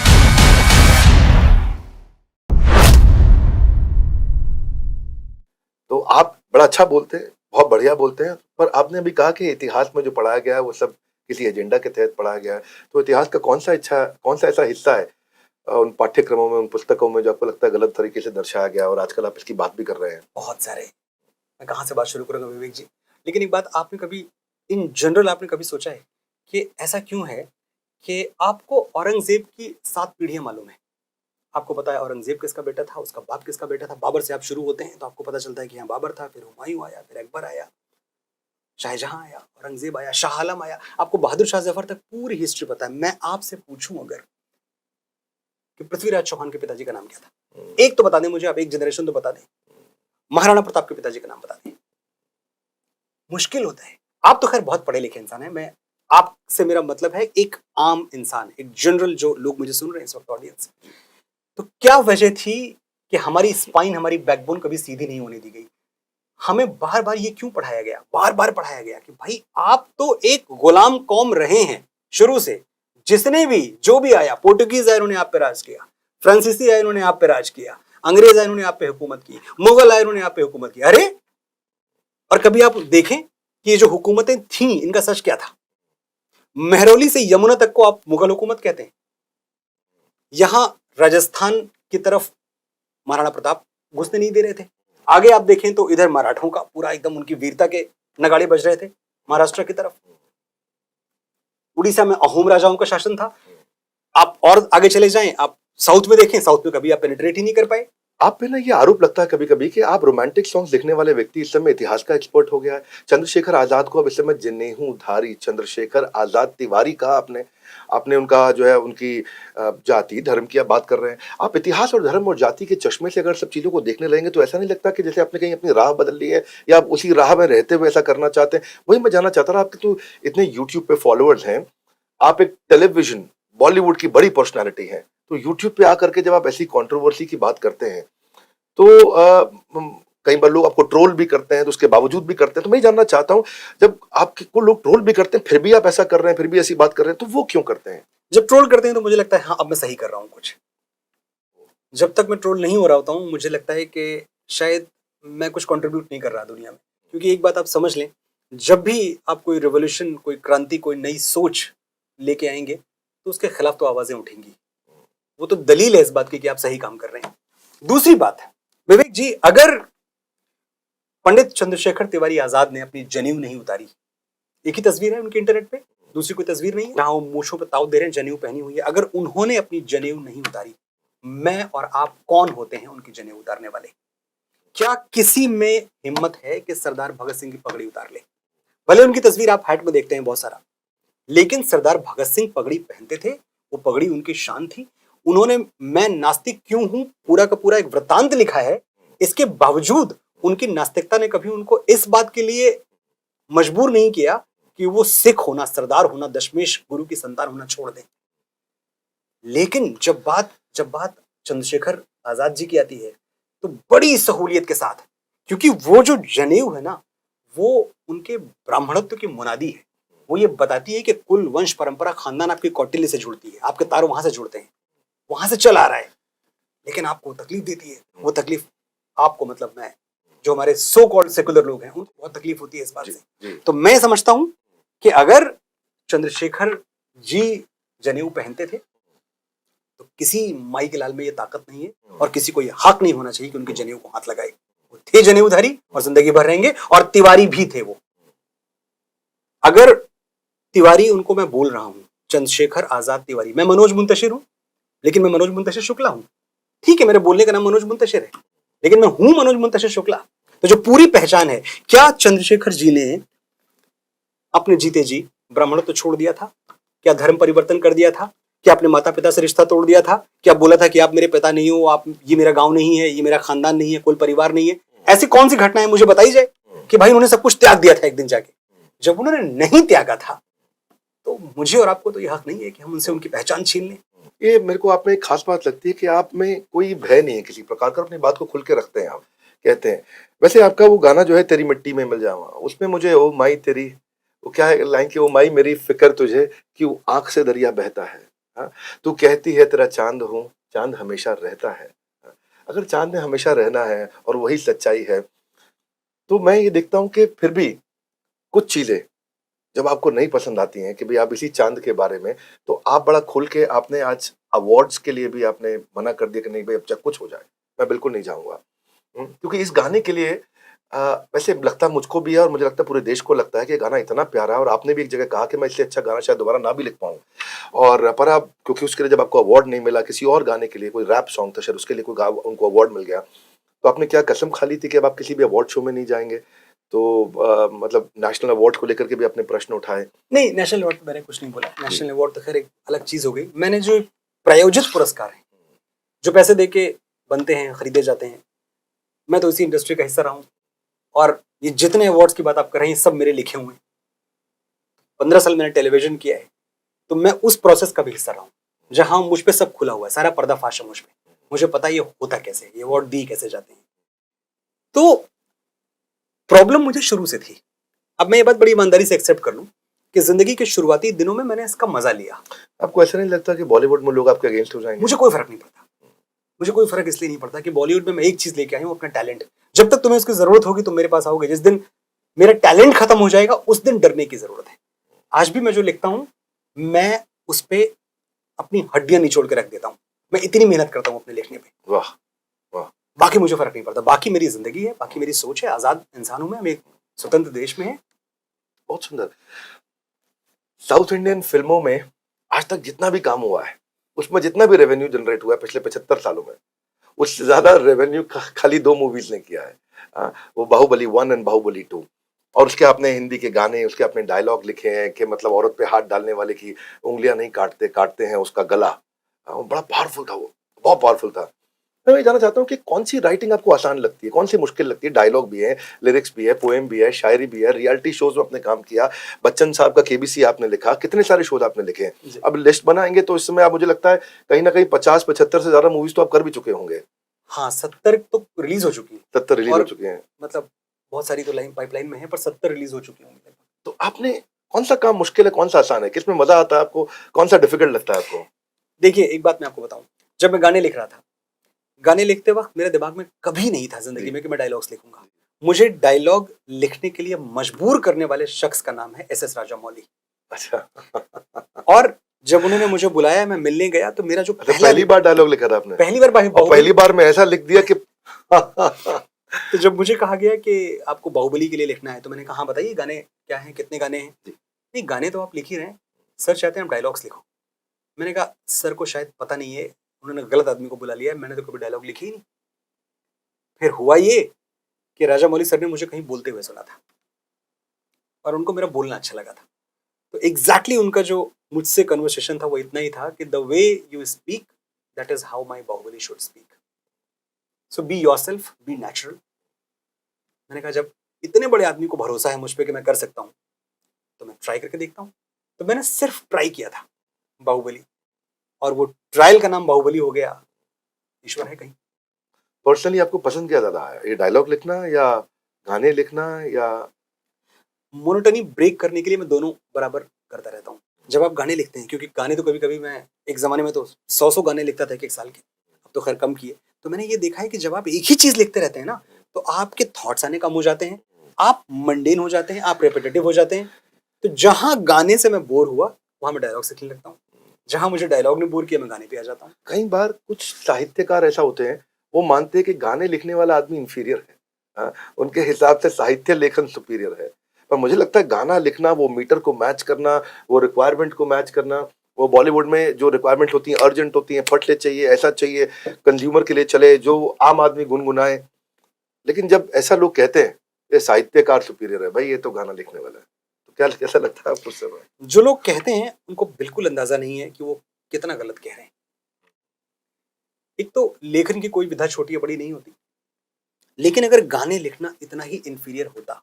तो आप बड़ा अच्छा बोलते हैं, बहुत बढ़िया बोलते हैं, पर आपने अभी कहा कि इतिहास में जो पढ़ाया गया है वो सब किसी एजेंडा के तहत पढ़ाया गया है। तो इतिहास का कौन सा ऐसा हिस्सा है उन पाठ्यक्रमों में, उन पुस्तकों में जो आपको लगता है गलत तरीके से दर्शाया गया और आजकल आप इसकी बात भी कर रहे हैं? बहुत सारे, मैं कहाँ से बात शुरू करूंगा विवेक जी। लेकिन एक बात आपने कभी इन जनरल आपने कभी सोचा है कि ऐसा क्यों है कि आपको औरंगजेब की 7 पीढ़ियां मालूम है, आपको पता है औरंगजेब किसका बेटा था, उसका बाप किसका बेटा था। बाबर से आप शुरू होते हैं तो आपको पता चलता है कि यहाँ बाबर था, फिर हुमायूं आया, फिर अकबर आया, शाहजहां आया, औरंगजेब आया, शाह आलम आया, आपको बहादुर शाह जफर तक पूरी हिस्ट्री पता है। मैं आपसे पूछूं अगर कि पृथ्वीराज चौहान के पिताजी का नाम क्या था, एक तो बता दें मुझे आप, एक जनरेशन तो बता दें। महाराणा प्रताप के पिताजी का नाम बता दें। मुश्किल होता है। आप तो खैर बहुत पढ़े लिखे इंसान हैं, मैं आपसे मेरा मतलब है एक आम इंसान, एक जनरल, जो लोग मुझे सुन रहे हैं इस वक्त ऑडियंस। तो क्या वजह थी कि हमारी स्पाइन, हमारी बैकबोन कभी सीधी नहीं होने दी गई? हमें बार बार ये क्यों पढ़ाया गया, बार बार पढ़ाया गया कि भाई आप तो एक गुलाम कौम रहे हैं शुरू से। जिसने भी जो भी आया, पोर्टुगीज आए उन्होंने आप पे राज किया, फ्रांसीसी आए उन्होंने आप पे राज किया, अंग्रेज आए उन्होंने आप पे हुकूमत की, मुगल आए उन्होंने आप पे हुकूमत की। अरे, और कभी आप देखें कि ये जो हुकूमतें थी इनका सच क्या था? महरौली से यमुना तक को आप मुगल हुकूमत कहते हैं। यहां राजस्थान की तरफ महाराणा प्रताप घुसने नहीं दे रहे थे। आगे आप देखें तो इधर मराठों का पूरा एकदम उनकी वीरता के नगाड़े बज रहे थे महाराष्ट्र की तरफ। उड़ीसा में अहोम राजाओं का शासन था। आप और आगे चले जाएं, आप साउथ में देखें, साउथ में कभी आप पेनिट्रेट ही नहीं कर पाए। आप पे ना ये आरोप लगता है कभी कभी कि आप रोमांटिक सॉन्ग्स लिखने वाले व्यक्ति इस समय इतिहास का एक्सपर्ट हो गया है। चंद्रशेखर आजाद को अब इस समय जनेऊधारी चंद्रशेखर आजाद तिवारी का आपने आपने उनका जो है उनकी जाति धर्म की आप बात कर रहे हैं। आप इतिहास और धर्म और जाति के चश्मे से अगर सब चीजों को देखने लगेंगे तो ऐसा नहीं लगता कि जैसे आपने कहीं अपनी राह बदल ली है या आप उसी राह में रहते हुए ऐसा करना चाहते हैं? वही मैं जानना चाहता था, आपके तो इतने यूट्यूब पे फॉलोअर्स हैं, आप एक टेलीविजन बॉलीवुड की बड़ी पर्सनैलिटी है, तो यूट्यूब पे आकर के जब आप ऐसी कंट्रोवर्सी की बात करते हैं तो कई बार लोग आपको ट्रोल भी करते हैं, तो उसके बावजूद भी करते हैं। तो मैं ये जानना चाहता हूं, जब आपको लोग ट्रोल भी करते हैं फिर भी आप ऐसा कर रहे हैं, फिर भी ऐसी बात कर रहे हैं, तो वो क्यों करते हैं? जब ट्रोल करते हैं तो मुझे लगता है हाँ अब मैं सही कर रहा हूं कुछ। जब तक मैं ट्रोल नहीं हो रहा होता हूं मुझे लगता है कि शायद मैं कुछ कंट्रीब्यूट नहीं कर रहा दुनिया में। क्योंकि एक बात आप समझ लें, जब भी आप कोई रिवोल्यूशन, कोई क्रांति, कोई नई सोच लेके आएंगे तो उसके खिलाफ तो आवाजें उठेंगी। वो तो दलील है इस बात की कि आप सही काम कर रहे हैं। दूसरी बात है विवेक जी, अगर पंडित चंद्रशेखर तिवारी आजाद ने अपनी जनेऊ नहीं उतारी, एक ही तस्वीर है उनके इंटरनेट पे, दूसरी कोई तस्वीर नहीं है जहां वो मूछों पे ताव दे रहे हैं, जनेऊ पहनी हुई है, अगर उन्होंने अपनी जनेऊ नहीं उतारी, मैं और आप कौन होते हैं उनकी जनेऊ उतारने वाले? क्या किसी में हिम्मत है कि सरदार भगत सिंह की पगड़ी उतार ले? भले उनकी तस्वीर आप हैट में देखते हैं बहुत सारा, लेकिन सरदार भगत सिंह पगड़ी पहनते थे, वो पगड़ी उनकी शान थी। उन्होंने मैं नास्तिक क्यों हूं पूरा का पूरा एक वृत्तांत लिखा है। इसके बावजूद उनकी नास्तिकता ने कभी उनको इस बात के लिए मजबूर नहीं किया कि वो सिख होना, सरदार होना, दशमेश गुरु की संतान होना छोड़ दें। लेकिन जब बात चंद्रशेखर आजाद जी की आती है तो बड़ी सहूलियत के साथ, क्योंकि वो जो जनेऊ है ना, वो उनके ब्राह्मणत्व की मुनादी है। वो ये बताती है कि कुल, वंश, परंपरा, खानदान आपकी कौटिल्य से जुड़ती है, आपके तार वहां से जुड़ते हैं, वहां से चल आ रहा है। लेकिन आपको तकलीफ देती है वो तकलीफ, आपको मतलब मैं, जो हमारे सो कॉल्ड सेकुलर लोग हैं, उनको बहुत तकलीफ होती है इस बात से। तो मैं समझता हूं कि अगर चंद्रशेखर जी जनेऊ पहनते थे तो किसी माई के लाल में ये ताकत नहीं है और किसी को ये हक नहीं होना चाहिए कि उनके जनेऊ को हाथ लगाए। वो थे जनेऊधारी और जिंदगी भर रहेंगे, और तिवारी भी थे वो। अगर तिवारी, उनको मैं बोल रहा हूं चंद्रशेखर आजाद तिवारी, मैं मनोज मुंतशिर हूं, लेकिन मैं मनोज मुंतशिर शुक्ला हूं। ठीक है, मेरे बोलने का नाम मनोज मुंतशिर है, लेकिन मैं हूं मनोज मुंतशिर शुक्ला। तो जो पूरी पहचान है, क्या चंद्रशेखर जी ने अपने जीते जी ब्राह्मणत्व तो छोड़ दिया था? क्या धर्म परिवर्तन कर दिया था? क्या अपने माता पिता से रिश्ता तोड़ दिया था? क्या बोला था कि आप मेरे पिता नहीं हो, आप, ये मेरा गांव नहीं है, ये मेरा खानदान नहीं है, कोई परिवार नहीं है? ऐसी कौन सी घटना है मुझे बताई जाए कि भाई उन्होंने सब कुछ त्याग दिया था एक दिन जाके? जब उन्होंने नहीं त्यागा था तो मुझे और आपको तो ये हक नहीं है कि हम उनसे उनकी पहचान छीन लें। ये मेरे को आप में एक खास बात लगती है कि आप में कोई भय नहीं है किसी प्रकार का, अपनी बात को खुल के रखते हैं, आप कहते हैं। वैसे आपका वो गाना जो है तेरी मिट्टी में मिल जाऊंगा, उसमें मुझे ओ माई तेरी, वो क्या है लाइन की, ओ माई मेरी फिक्र तुझे कि आंख से दरिया बहता है, हाँ? तू कहती है तेरा चांद हूँ, चांद हमेशा रहता है, हाँ? अगर चांद ने हमेशा रहना है और वही सच्चाई है, तो मैं ये देखता हूँ कि फिर भी कुछ चीजें जब आपको नहीं पसंद आती हैं कि भाई आप इसी चांद के बारे में, तो आप बड़ा खुल के आपने आज अवार्ड्स के लिए भी आपने मना कर दिया कि नहीं भाई अब चाहे कुछ हो जाए मैं बिल्कुल नहीं जाऊंगा। क्योंकि इस गाने के लिए वैसे लगता मुझको भी है और मुझे लगता है पूरे देश को लगता है कि गाना इतना प्यारा है और आपने भी एक जगह कहा कि मैं इससे अच्छा गाना शायद दोबारा ना भी लिख पाऊँ। और पर अब क्योंकि उसके लिए जब आपको अवार्ड नहीं मिला किसी और गाने के लिए, कोई रैप सॉन्ग था शायद उसके लिए कोई उनको अवार्ड मिल गया, तो आपने क्या कसम खा ली थी कि अब आप किसी भी अवार्ड शो में नहीं जाएँगे? तो मतलब नेशनल अवार्ड को लेकर के भी आपने प्रश्न उठाए। नहीं, नेशनल अवार्ड तो मैंने कुछ नहीं बोला। नेशनल अवार्ड तो खैर एक अलग चीज़ हो गई। मैंने जो प्रायोजित पुरस्कार हैं, जो पैसे दे के बनते हैं, खरीदे जाते हैं, मैं तो इसी इंडस्ट्री का हिस्सा रहा हूँ और ये जितने अवार्ड्स की बात आप कर रहे हैं, सब मेरे लिखे हुए हैं। 15 साल मैंने टेलीविज़न किया है, तो मैं उस प्रोसेस का भी हिस्सा रहा हूँ, जहाँ मुझ पे सब खुला हुआ है, सारा पर्दाफाश है मुझ पे। मुझे पता है ये होता कैसे है, ये अवार्ड दिए कैसे जाते हैं। तो प्रॉब्लम मुझे शुरू से थी। अब मैं ये बात बड़ी ईमानदारी से एक्सेप्ट कर लूँ कि ज़िंदगी के शुरुआती दिनों में मैंने इसका मज़ा लिया। आपको ऐसा नहीं लगता कि बॉलीवुड में लोग आपके अगेंस्ट हो जाएँगे? मुझे कोई फ़र्क नहीं पड़ता। मुझे कोई फ़र्क इसलिए नहीं पड़ता कि बॉलीवुड में मैं एक चीज़ लेके आया हूँ, अपना टैलेंट। जब तक तुम्हें उसकी ज़रूरत होगी तुम मेरे पास आओगे। जिस दिन मेरा टैलेंट खत्म हो जाएगा उस दिन डरने की ज़रूरत है। आज भी मैं जो लिखता हूँ, मैं उस पे अपनी हड्डियाँ निचोड़ के रख देता हूँ। मैं इतनी मेहनत करता हूँ अपने लिखने पे। वाह! वाह! बाकी मुझे फ़र्क नहीं पड़ता। बाकी मेरी ज़िंदगी है, बाकी मेरी सोच है, आज़ाद इंसान हूँ मैं, हम एक स्वतंत्र देश में हैं। बहुत सुंदर। साउथ इंडियन फ़िल्मों में आज तक जितना भी काम हुआ है, उसमें जितना भी रेवेन्यू जनरेट हुआ है पिछले 75 सालों में, उससे ज़्यादा रेवेन्यू खाली 2 मूवीज़ ने किया है। वो बाहुबली 1 एंड बाहुबली 2। और उसके आपने हिंदी के गाने, उसके आपने डायलॉग लिखे हैं कि मतलब औरत पे हाथ डालने वाले की उँगलियाँ नहीं काटते, काटते हैं उसका गला। वो बड़ा पावरफुल था वो, बहुत पावरफुल था। मैं ये जानना चाहता हूँ कि कौन-सी राइटिंग आपको आसान लगती है? कौन-सी मुश्किल लगती है? डायलॉग भी है, लिरिक्स भी है, पोएम भी है, शायरी भी है, रियलिटी शोज़ में आपने काम किया, बच्चन साहब का केबीसी आपने लिखा, कितने सारे शोज़ आपने लिखे हैं। जी। अब लिस्ट बनाएँगे तो इस समय आप मुझे लगता है कहीं न कहीं 50-75 से ज़्यादा मूवीज़ तो आप कर भी चुके होंगे। हाँ, 70 तो रिलीज़ हो चुकी हैं 70 रिलीज़ हो और चुके हैं। मतलब बहुत सारी तो लाइन पाइपलाइन में है, पर 70 रिलीज़ हो चुकी होंगी। तो आपने कौन-सा काम मुश्किल है, कौन-सा आसान है? किसमें मज़ा आता है आपको? कौन-सा डिफ़िकल्ट लगता है आपको? देखिए, एक बात मैं आपको बताऊँ, जब मैं गाने लिख रहा था, गाने लिखते वक़्त मेरे दिमाग में कभी नहीं था ज़िंदगी जी। में कि मैं डायलॉग्स लिखूँगा। मुझे डायलॉग लिखने के लिए मजबूर करने वाले शख्स का नाम है एसएस राजामौली। अच्छा। और जब उन्होंने मुझे बुलाया, मैं मिलने गया, तो मेरा जो अच्छा, पहली बार डायलॉग लिखा था आपने? पहली बार और पहली बार में ऐसा लिख दिया कि तो जब मुझे कहा गया कि आपको बाहुबली के लिए लिखना है, तो मैंने कहा हाँ बताइए गाने क्या हैं, कितने गाने हैं? नहीं, गाने तो आप लिख ही रहे हैं, सर चाहते हैं आप डायलॉग्स लिखो। मैंने कहा सर को शायद पता नहीं है, उन्होंने गलत आदमी को बुला लिया है, मैंने तो कभी डायलॉग लिखे ही नहीं। फिर हुआ ये कि राजामौली सर ने मुझे कहीं बोलते हुए सुना था और उनको मेरा बोलना अच्छा लगा था। तो एग्जैक्टली उनका जो मुझसे कन्वर्सेशन था वो इतना ही था कि the way you speak that is how my Baahubali should speak. So be yourself, be natural. मैंने कहा जब इतने बड़े आदमी को भरोसा है मुझ पे कि मैं कर सकता हूँ, तो मैं ट्राई करके देखता हूँ। तो मैंने सिर्फ ट्राई किया था बाहुबली, और वो ट्रायल का नाम बाहुबली हो गया। ईश्वर है कहीं। पर्सनली आपको पसंद क्या ज़्यादा है? ये डायलॉग लिखना या गाने लिखना या मोनोटनी ब्रेक करने के लिए मैं दोनों बराबर करता रहता हूँ। जब आप गाने लिखते हैं, क्योंकि गाने तो कभी कभी मैं एक ज़माने में तो 100 गाने लिखता था एक साल के, अब तो खैर कम किए। तो मैंने ये देखा है कि जब आप एक ही चीज़ लिखते रहते हैं ना, तो आपके थॉट्स आने कम हो जाते हैं, आप मंडेन हो जाते हैं, आप रेपिटेटिव हो जाते हैं। तो जहाँ गाने से मैं बोर हुआ, वहाँ मैं डायलॉग लिखने लगता हूँ। जहाँ मुझे डायलॉग ने बोर किया, मैं गाने पे आ जाता हूँ। कई बार कुछ साहित्यकार ऐसा होते हैं, वो मानते हैं कि गाने लिखने वाला आदमी इंफीरियर है। उनके हिसाब से साहित्य लेखन सुपीरियर है। पर मुझे लगता है गाना लिखना, वो मीटर को मैच करना, वो रिक्वायरमेंट को मैच करना, वो बॉलीवुड में जो रिक्वायरमेंट होती है, अर्जेंट होती है, फट ले चाहिए, ऐसा चाहिए, कंज्यूमर के लिए चले, जो आम आदमी गुनगुनाए। लेकिन जब ऐसा लोग कहते हैं, ये साहित्यकार सुपीरियर है, भाई ये तो गाना लिखने वाला है। तो क्या कैसा लगता है आपको उस समय? जो लोग कहते हैं उनको बिल्कुल अंदाजा नहीं है कि वो कितना गलत कह रहे हैं। एक तो लेखन की कोई विधा छोटी या बड़ी नहीं होती, लेकिन अगर गाने लिखना इतना ही इंफीरियर होता,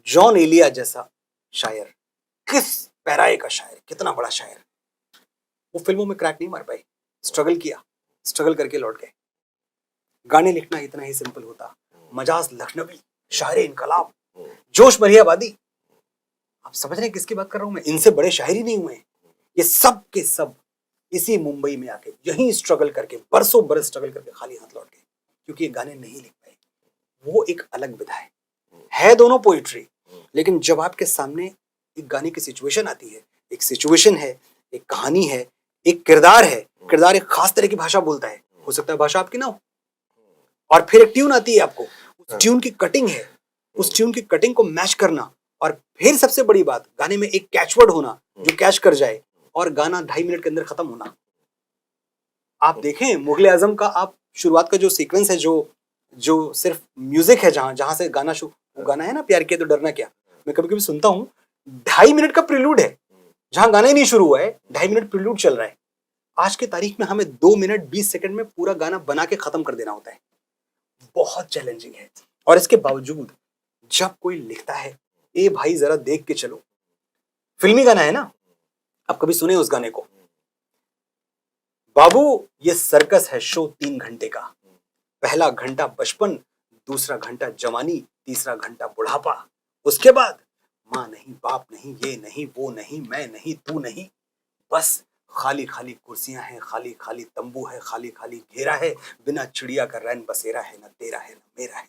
जॉन एलिया जैसा शायर, किस पैराए का शायर, कितना बड़ा शायर, वो फिल्मों में क्रैक नहीं मार पाए। स्ट्रगल किया, स्ट्रगल करके लौट गए। गाने लिखना इतना ही सिंपल होता। मजाज लखनवी, शायर इनकलाब, जोश मरियाबादी, आप समझ रहे हैं किसकी बात कर रहा हूं मैं? इनसे बड़े शायर ही नहीं हुए। ये सब के सब इसी मुंबई में आके यहीं स्ट्रगल करके, बरसों बरस स्ट्रगल करके खाली हाथ लौट गए, क्योंकि ये गाने नहीं लिख पाए। वो एक अलग विधा है दोनों पोइट्री। लेकिन जब आपके सामने एक गाने की सिचुएशन आती है, एक सिचुएशन है, एक कहानी है, एक किरदार है, किरदार एक खास तरह की भाषा बोलता है, हो सकता है भाषा आपकी ना हो, और फिर एक ट्यून आती है आपको, उस ट्यून की कटिंग है, उस ट्यून की कटिंग को मैच करना, और फिर सबसे बड़ी बात गाने में एक कैचवर्ड होना जो कैच कर जाए, और गाना 2.5 मिनट के अंदर खत्म होना। आप देखें मुगले आजम का, आप शुरुआत का जो सीक्वेंस है, जो जो सिर्फ म्यूजिक है, जहां जहां से गाना वो गाना है ना, प्यार किया तो डरना क्या, मैं कभी कभी सुनता हूँ, 2.5 मिनट का प्रिलूड है, जहां गाना ही नहीं शुरू हुआ है, 2.5 मिनट प्रिलूड चल रहा है। आज के तारीख में हमें 2 मिनट 20 सेकंड में पूरा गाना बना के खत्म कर देना होता है। बहुत चैलेंजिंग है। और इसके बावजूद जब कोई लिखता है, ए भाई जरा देख के चलो, फिल्मी गाना है ना, आप कभी सुने उस गाने को, बाबू ये सर्कस है शो 3 घंटे का, पहला घंटा बचपन, दूसरा घंटा जवानी, तीसरा घंटा बुढ़ापा, उसके बाद माँ नहीं, बाप नहीं, ये नहीं, वो नहीं, मैं नहीं, तू नहीं, बस खाली खाली कुर्सियां हैं, खाली खाली तंबू है, खाली खाली घेरा है, बिना चिड़िया का रैन बसेरा है, न तेरा है न मेरा है।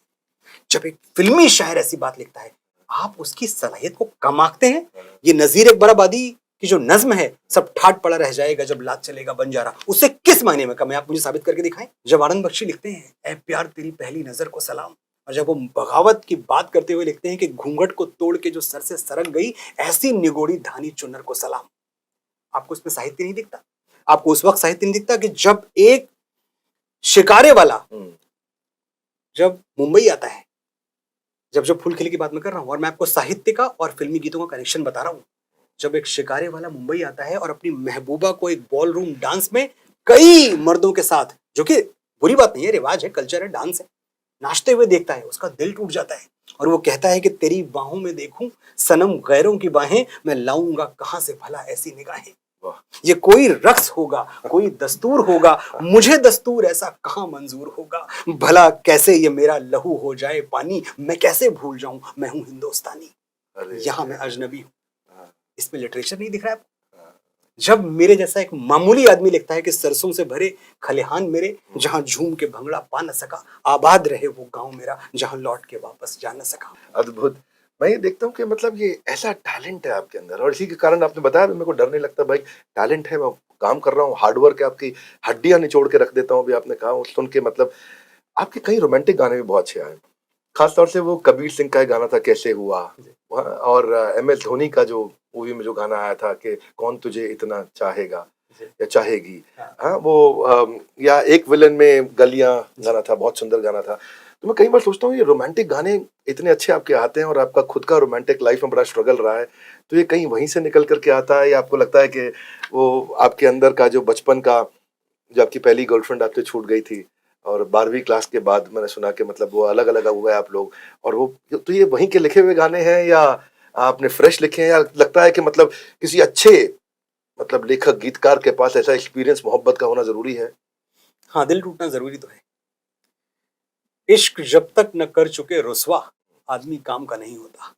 जब एक फिल्मी शायर ऐसी बात लिखता है, आप उसकी सलाहियत को कम आंकते हैं। ये नजीर अकबर आबादी की जो नज्म है, सब ठाट पड़ा रह जाएगा जब लात चलेगा बंजारा, उससे किस मायने में कम है, आप मुझे साबित करके दिखाएं। जब आनंद बख्शी लिखते हैं, ए प्यार तेरी पहली नजर को सलाम, और जब वो बगावत की बात करते हुए लिखते हैं कि घूंघट को तोड़ के जो सर से सरक गई, ऐसी निगोड़ी धानी चुनर को सलाम, आपको इसमें साहित्य नहीं दिखता? आपको उस वक्त साहित्य नहीं दिखता कि जब एक शिकारे वाला जब मुंबई आता है, जब फूल खिले की बात मैं कर रहा हूं, और मैं आपको साहित्य का और फिल्मी गीतों का कनेक्शन बता रहा हूं, जब एक शिकारे वाला मुंबई आता है और अपनी महबूबा को एक बॉल रूम डांस में कई मर्दों के साथ, जो कि बुरी बात नहीं है, रिवाज है, कल्चर है, डांस है, नाचते हुए देखता है, उसका दिल टूट जाता है, और वो कहता है कि तेरी बाहों में देखूं सनम गैरों की बाहें, मैं लाऊंगा कहां से भला ऐसी निगाहें। ये कोई रक्स होगा, कोई दस्तूर होगा, मुझे दस्तूर ऐसा कहां मंजूर होगा, भला कैसे ये मेरा लहू हो जाए पानी, मैं कैसे भूल जाऊं मैं हूं हिंदुस्तानी, यहां मैं अजनबी हूं। इसमें लिटरेचर नहीं दिख रहा है? जब मेरे जैसा एक मामूली आदमी लिखता है कि सरसों से भरे खलिहान मेरे, जहां झूम के भंगड़ा पा न सका, आबाद रहे वो गांव मेरा, जहां लौट के वापस जा न सका। अद्भुत। मैं ये देखता हूँ कि मतलब ये ऐसा टैलेंट है आपके अंदर, और इसी के कारण आपने बताया, मेरे को डर नहीं लगता भाई, टैलेंट है, मैं काम कर रहा हूँ, हार्डवर्क है, आपकी हड्डियां निचोड़ के रख देता हूँ। अभी आपने कहा, वो सुन के मतलब आपके कई रोमांटिक गाने भी बहुत अच्छे आए, खास तौर से वो कबीर सिंह का एक गाना था कैसे हुआ, और MS धोनी का जो मूवी में जो गाना आया था कि कौन तुझे इतना चाहेगा या चाहेगी, हाँ वो या एक विलन में गलियां गाना था, बहुत सुंदर गाना था। तो मैं कई बार सोचता हूँ ये रोमांटिक गाने इतने अच्छे आपके आते हैं, और आपका खुद का रोमांटिक लाइफ में बड़ा स्ट्रगल रहा है, तो ये कहीं वहीं से निकल करके आता है, या आपको लगता है कि वो आपके अंदर का जो बचपन का, जो आपकी पहली गर्लफ्रेंड आपसे छूट गई थी, और 12वीं क्लास के बाद मैंने सुना कि मतलब वो अलग अलग हो गए आप लोग, और वो तो ये वहीं के लिखे हुए गाने हैं या आपने फ्रेश लिखे हैं, या लगता है कि मतलब किसी अच्छे मतलब लेखक गीतकार के पास ऐसा एक्सपीरियंस मोहब्बत का होना जरूरी है? हाँ, दिल टूटना जरूरी तो है। इश्क जब तक न कर चुके रुसवा, आदमी काम का नहीं होता।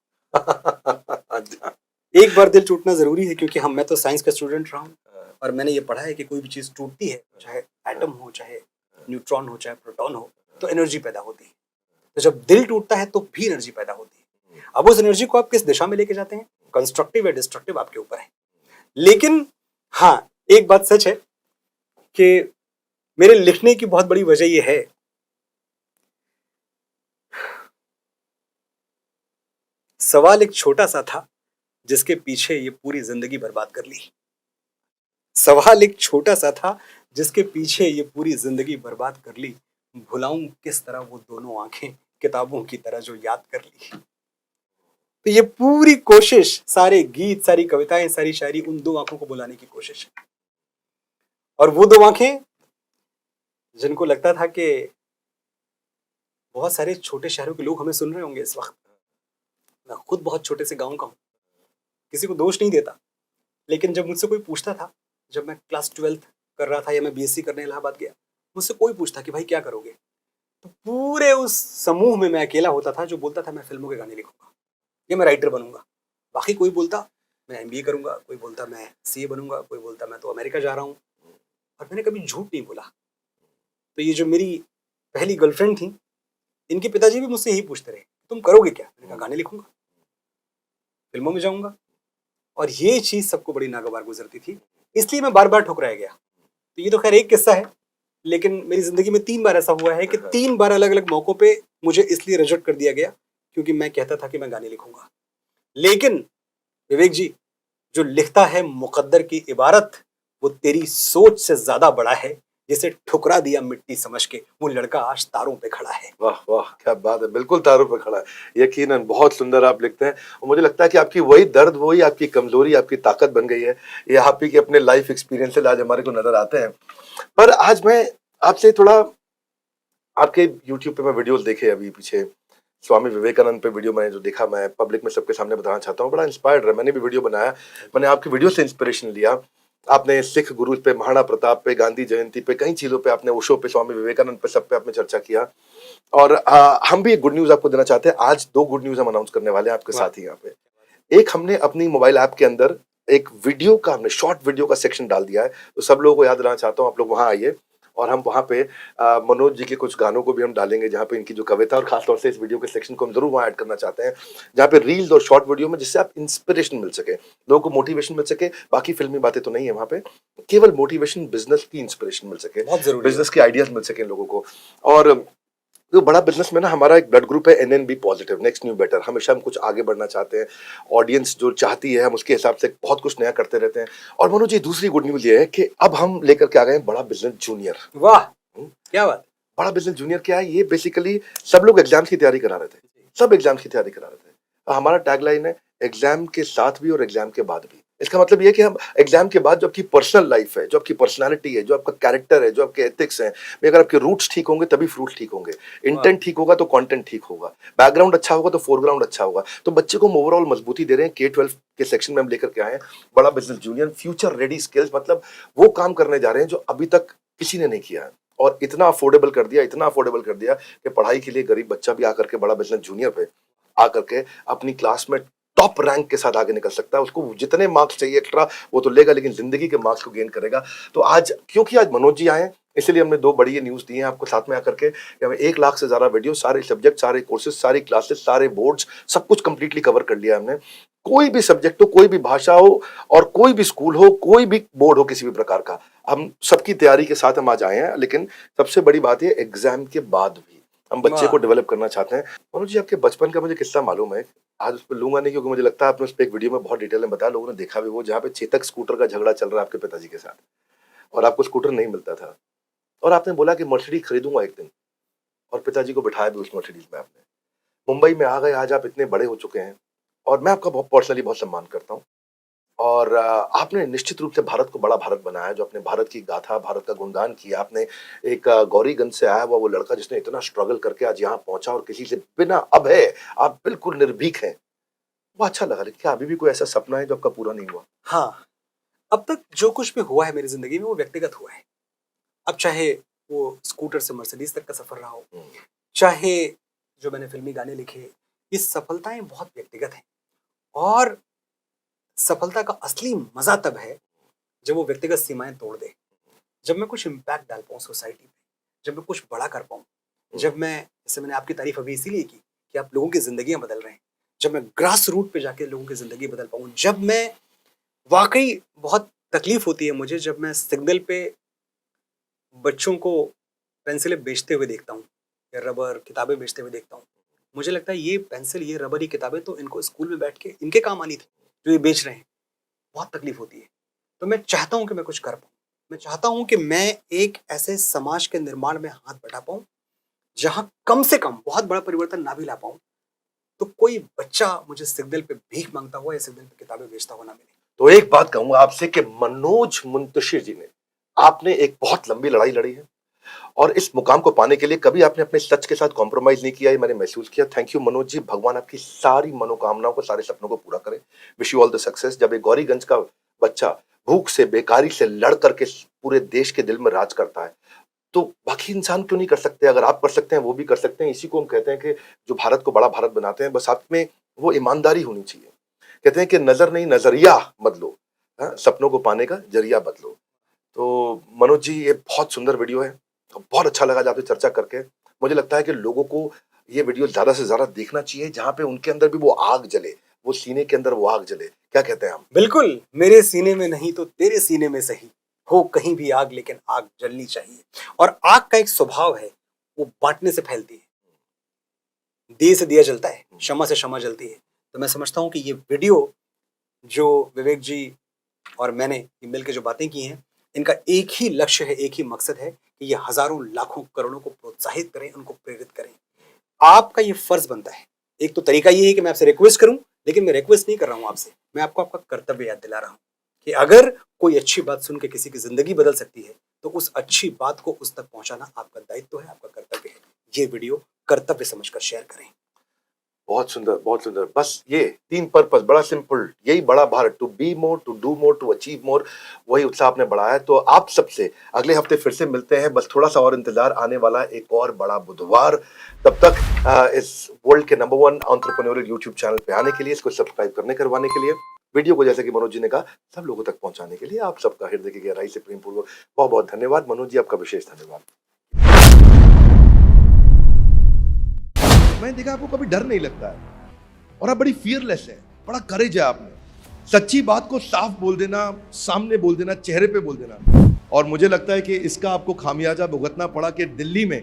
एक बार दिल टूटना जरूरी है, क्योंकि मैं तो साइंस का स्टूडेंट रहा हूँ, और मैंने ये पढ़ा है कि कोई भी चीज टूटती है, चाहे एटम हो, चाहे न्यूट्रॉन हो, चाहे प्रोटॉन हो, तो एनर्जी पैदा होती है। तो जब दिल टूटता है तो भी एनर्जी पैदा होती है। अब उस एनर्जी को आप किस दिशा में लेके जाते हैं, कंस्ट्रक्टिव या डिस्ट्रक्टिव, आपके ऊपर है। लेकिन हाँ, एक बात सच है कि मेरे लिखने की बहुत बड़ी वजह यह है, सवाल एक छोटा सा था जिसके पीछे ये पूरी जिंदगी बर्बाद कर ली। सवाल एक छोटा सा था जिसके पीछे ये पूरी जिंदगी बर्बाद कर ली, भुलाऊं किस तरह वो दोनों आंखें किताबों की तरह जो याद कर ली। तो ये पूरी कोशिश, सारे गीत, सारी कविताएं, सारी शायरी उन दो आंखों को बुलाने की कोशिश है। और वो दो आंखें जिनको लगता था कि बहुत सारे छोटे शहरों के लोग हमें सुन रहे होंगे इस वक्त। मैं खुद बहुत छोटे से गांव का हूं, किसी को दोष नहीं देता, लेकिन जब मुझसे कोई पूछता था, जब मैं क्लास 12th कर रहा था या मैं BSc करने इलाहाबाद गया, मुझसे कोई पूछता कि भाई क्या करोगे, तो पूरे उस समूह में मैं अकेला होता था जो बोलता था मैं फिल्मों के गाने लिखूंगा या मैं राइटर बनूंगा। बाकी कोई बोलता मैं MBA करूंगा, कोई बोलता मैं CA बनूंगा, कोई बोलता मैं तो अमेरिका जा रहा हूँ, और मैंने कभी झूठ नहीं बोला। तो ये जो मेरी पहली गर्लफ्रेंड थी, इनके पिताजी भी मुझसे यही पूछते रहे तुम करोगे क्या, मैंने कहा गाने लिखूंगा, फिल्मों में जाऊंगा। और ये चीज सबको बड़ी नागवार गुजरती थी, इसलिए मैं बार बार ठुकराया गया। तो ये तो खैर एक किस्सा है, लेकिन मेरी जिंदगी में 3 बार ऐसा हुआ है कि 3 बार अलग अलग मौकों पे मुझे इसलिए रिजेक्ट कर दिया गया क्योंकि मैं कहता था कि मैं गाने लिखूंगा। लेकिन विवेक जी, जो लिखता है मुकद्दर की इबारत, वो तेरी सोच से ज्यादा बड़ा है, जिसे ठुकरा दिया मिट्टी समझ के, वो लड़का आज तारों पे खड़ा है। वाह वाह, क्या बात है, बिल्कुल तारों पर खड़ा है। यकीनन बहुत सुंदर आप लिखते हैं, और मुझे लगता है कि आपकी वही दर्द, वही आपकी कमजोरी, आपकी ताकत बन गई है। ये आप ही के अपने लाइफ एक्सपीरियंसेस आज हमारे को नजर आते हैं। पर आज मैं आपसे थोड़ा, आपके यूट्यूब पे मैं वीडियोस देखे अभी पीछे, स्वामी विवेकानंद पे वीडियो मैंने जो देखा, मैं पब्लिक में सबके सामने बताना चाहता हूँ, बड़ा इंस्पायर्ड रहा। मैंने भी वीडियो बनाया, मैंने आपकी वीडियो से इंस्पिरेशन लिया। आपने सिख गुरु पे, महाराणा प्रताप पे, गांधी जयंती पे, कई चीजों पे आपने, ओशो पे, स्वामी विवेकानंद पे, सब पे आपने चर्चा किया। और हम भी एक गुड न्यूज आपको देना चाहते हैं। आज दो गुड न्यूज हम अनाउंस करने वाले हैं आपके वाह। साथ ही यहाँ पे। एक, हमने अपनी मोबाइल ऐप के अंदर एक वीडियो का, हमने शॉर्ट वीडियो का सेक्शन डाल दिया है। तो सब लोगों को याद दिलाना चाहता हूँ, आप लोग वहां आइए, और हम वहां पे मनोज जी के कुछ गानों को भी हम डालेंगे, जहाँ पे इनकी जो कविता, और खासतौर से इस वीडियो के सेक्शन को हम जरूर वहां ऐड करना चाहते हैं, जहाँ पे रील्स और शॉर्ट वीडियो में, जिससे आप इंस्पिरेशन मिल सके, लोगों को मोटिवेशन मिल सके। बाकी फिल्मी बातें तो नहीं है वहां पे, केवल मोटिवेशन, बिजनेस की इंस्पिरेशन मिल सके, बहुत जरूरी है। बिजनेस के आइडियाज मिल सके लोगों को। और जो बड़ा बिजनेस में ना, हमारा एक ब्लड ग्रुप है NNB positive, next new better. हमेशा हम कुछ आगे बढ़ना चाहते हैं, ऑडियंस जो चाहती है हम उसके हिसाब से बहुत कुछ नया करते रहते हैं। और मनोज जी, दूसरी गुड न्यूज ये है कि अब हम लेकर के आ गए हैं बड़ा बिजनेस जूनियर। वाह, क्या बात। बड़ा बिजनेस जूनियर क्या है? ये बेसिकली सब लोग एग्जाम्स की तैयारी करा रहे थे, सब एग्जाम्स की तैयारी करा रहे थे। हमारा टैगलाइन है, एग्जाम के साथ भी और एग्जाम के बाद भी। इसका मतलब ये है कि हम एग्जाम के बाद जो आपकी पर्सनल लाइफ है, जो आपकी पर्सनालिटी है, जो आपका कैरेक्टर है, जो आपके एथिक्स हैं, अगर आपके रूट्स ठीक होंगे तभी फ्रूट्स ठीक होंगे। इंटेंट ठीक होगा तो कंटेंट ठीक होगा, बैकग्राउंड अच्छा होगा तो फोरग्राउंड अच्छा होगा। तो बच्चे को हम ओवरऑल मजबूती दे रहे हैं। K-12 के सेक्शन में हम लेकर के आए हैं बड़ा business junior, future ready skills, मतलब वो काम करने जा रहे हैं जो अभी तक किसी ने नहीं किया है, और इतना अफोर्डेबल कर दिया, इतना अफोर्डेबल कर दिया कि पढ़ाई के लिए गरीब बच्चा भी आकर के बड़ा बिजनेस जूनियर पे आकर के अपनी क्लास में टॉप रैंक के साथ आगे निकल सकता है। उसको जितने मार्क्स चाहिए एक्स्ट्रा वो तो लेगा, लेकिन जिंदगी के मार्क्स को गेन करेगा। तो आज, क्योंकि आज मनोज जी आए हैं, इसलिए हमने दो बड़ी न्यूज दी हैं आपको साथ में आकर के, कि हमें 1 लाख से ज्यादा वीडियो, सारे सब्जेक्ट, सारे कोर्सेज, सारी क्लासेस, सारे बोर्ड्स, सब कुछ कंप्लीटली कवर कर लिया हमने। कोई भी सब्जेक्ट हो, कोई भी भाषा हो, और कोई भी स्कूल हो, कोई भी बोर्ड हो, किसी भी प्रकार का, हम सबकी तैयारी के साथ हम आज आए हैं। लेकिन सबसे बड़ी बात ये, एग्जाम के बाद भी हम बच्चे को डेवलप करना चाहते हैं। मनोज जी, आपके बचपन का मुझे किस्सा मालूम है, आज उस पर लूंगा नहीं, क्योंकि मुझे लगता है आपने उस पर एक वीडियो में बहुत डिटेल में बताया, लोगों ने देखा भी वो, जहाँ पे चेतक स्कूटर का झगड़ा चल रहा है आपके पिताजी के साथ, और आपको स्कूटर नहीं मिलता था, और आपने बोला कि मर्सिडीज खरीदूंगा एक दिन, और पिताजी को बिठाया भी उस मर्सिडीज में आपने। मुंबई में आ गए, आज आप इतने बड़े हो चुके हैं, और मैं आपका बहुत पर्सनली बहुत सम्मान करता हूँ। और आपने निश्चित रूप से भारत को बड़ा भारत बनाया, जो आपने भारत की गाथा, भारत का गुणगान किया। आपने एक गौरीगंज से आया हुआ वो लड़का जिसने इतना स्ट्रगल करके आज यहाँ पहुंचा, और किसी से बिना अभय, आप बिल्कुल निर्भीक हैं, वो अच्छा लगा। लेकिन क्या अभी भी कोई ऐसा सपना है जो आपका पूरा नहीं हुआ? हाँ, अब तक जो कुछ भी हुआ है मेरी जिंदगी में वो व्यक्तिगत हुआ है। अब चाहे वो स्कूटर से मर्सिडीज तक का सफर रहा हो, चाहे जो मैंने फिल्मी गाने लिखे, ये सफलताएं बहुत व्यक्तिगत हैं। और सफलता का असली मजा तब है जब वो व्यक्तिगत सीमाएं तोड़ दे, जब मैं कुछ इम्पैक्ट डाल पाऊँ सोसाइटी पे, जब मैं कुछ बड़ा कर पाऊँ, जब मैं, जैसे मैंने आपकी तारीफ अभी इसीलिए की कि आप लोगों की जिंदगियां बदल रहे हैं, जब मैं ग्रास रूट पे जाके लोगों की जिंदगी बदल पाऊँ, जब मैं वाकई, बहुत तकलीफ होती है मुझे जब मैं सिग्नल पे बच्चों को पेंसिलें बेचते हुए देखता हूँ या रबर किताबें बेचते हुए देखता हूँ। मुझे लगता है ये पेंसिल, ये रबर, ये किताबें तो इनको स्कूल में बैठ के इनके काम आनी थी, जो ये बेच रहे हैं। बहुत तकलीफ होती है। तो मैं चाहता हूँ कि मैं कुछ कर पाऊँ, मैं चाहता हूँ कि मैं एक ऐसे समाज के निर्माण में हाथ बटा पाऊँ जहाँ कम से कम, बहुत बड़ा परिवर्तन ना भी ला पाऊँ, तो कोई बच्चा मुझे सिग्नल पे भीख मांगता हुआ या सिग्नल पे किताबें बेचता हुआ ना मिले। तो एक बात कहूंगा आपसे कि मनोज मुंतशिर जी ने, आपने एक बहुत लंबी लड़ाई लड़ी है, और इस मुकाम को पाने के लिए कभी आपने अपने सच के साथ कॉम्प्रोमाइज नहीं किया, ये मैंने महसूस किया। थैंक यू मनोज जी, भगवान आपकी सारी मनोकामनाओं को, सारे सपनों को पूरा करे। Wish you all the success. जब एक गौरीगंज का बच्चा भूख से, बेकारी से लड़ करके पूरे देश के दिल में राज करता है, तो बाकी इंसान क्यों नहीं कर सकते? अगर आप कर सकते हैं, वो भी कर सकते हैं। इसी को हम कहते हैं कि जो भारत को बड़ा भारत बनाते हैं, बस आप में वो ईमानदारी होनी चाहिए। कहते हैं कि नजर नहीं, नजरिया बदलो, हाँ, सपनों को पाने का जरिया बदलो। तो मनोज जी, ये बहुत सुंदर वीडियो है, तो बहुत अच्छा लगा आज आपसे चर्चा करके। मुझे लगता है कि लोगों को ये वीडियो ज्यादा से ज्यादा देखना चाहिए, जहां पे उनके अंदर भी वो आग जले, वो सीने के अंदर वो आग जले। क्या कहते हैं हम? बिल्कुल, मेरे सीने में नहीं तो तेरे सीने में सही, हो कहीं भी आग, लेकिन आग जलनी चाहिए। और आग का एक स्वभाव है, वो बांटने से फैलती है। दिए से दिया जलता है, क्षमा से क्षमा जलती है। तो मैं समझता हूँ कि ये वीडियो जो विवेक जी और मैंने ये मिलकर जो बातें की हैं, इनका एक ही लक्ष्य है, एक ही मकसद है कि ये हजारों लाखों करोड़ों को प्रोत्साहित करें, उनको प्रेरित करें। आपका ये फर्ज बनता है। एक तो तरीका ये है कि मैं आपसे रिक्वेस्ट करूं, लेकिन मैं रिक्वेस्ट नहीं कर रहा हूं आपसे, मैं आपको आपका कर्तव्य याद दिला रहा हूं कि अगर कोई अच्छी बात सुन के किसी की जिंदगी बदल सकती है तो उस अच्छी बात को उस तक पहुंचाना आपका दायित्व है, आपका कर्तव्य है। ये वीडियो कर्तव्य समझकर शेयर करें। बहुत सुंदर, बहुत सुंदर। बस ये 3 पर्पस, बड़ा सिंपल, यही बड़ा Bharat, to be more, to do more, to achieve more, वही उत्साह आपने बढ़ाया है। तो आप सबसे अगले हफ्ते फिर से मिलते हैं। बस थोड़ा सा और इंतजार, आने वाला एक और बड़ा बुधवार। तब तक इस वर्ल्ड के नंबर 1 एंटरप्रेन्योरियल यूट्यूब चैनल पे आने के लिए, इसको सब्सक्राइब करवाने के लिए, वीडियो को जैसे कि मनोज जी ने कहा सब लोगों तक पहुंचाने के लिए आप सबका हृदय की गहराई से प्रेम पूर्वक बहुत बहुत धन्यवाद। मनोज जी, आपका विशेष धन्यवाद। मैंने देखा आपको कभी डर नहीं लगता है और आप बड़ी फियरलेस है, बड़ा करेज है आप में। सच्ची बात को साफ बोल देना, सामने बोल देना, चेहरे पे बोल देना। और मुझे लगता है कि इसका आपको खामियाजा भुगतना पड़ा कि दिल्ली में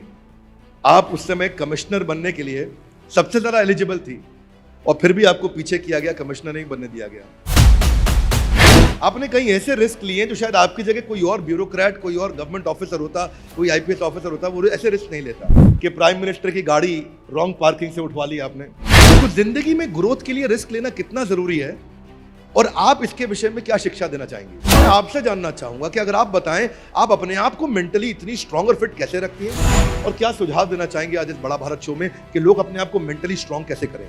आप उस समय कमिश्नर बनने के लिए सबसे ज्यादा एलिजिबल थी और फिर भी आपको पीछे किया गया, कमिश्नर नहीं बनने दिया गया। आपने कई ऐसे रिस्क लिए जो शायद आपकी जगह कोई और ब्यूरोक्रेट, कोई और गवर्नमेंट ऑफिसर होता, कोई आईपीएस ऑफिसर होता, वो ऐसे रिस्क नहीं लेता कि प्राइम मिनिस्टर की गाड़ी रॉन्ग पार्किंग से उठवा ली आपने। तो जिंदगी में ग्रोथ के लिए रिस्क लेना कितना जरूरी है और आप इसके विषय में क्या शिक्षा देना चाहेंगे? मैं आपसे जानना चाहूंगा कि अगर आप बताएं, आप अपने आप को मेंटली इतनी स्ट्रांग और फिट कैसे रखती हैं और क्या सुझाव देना चाहेंगे आज इस बड़ा भारत शो में कि लोग अपने आप को मेंटली स्ट्रांग कैसे करें?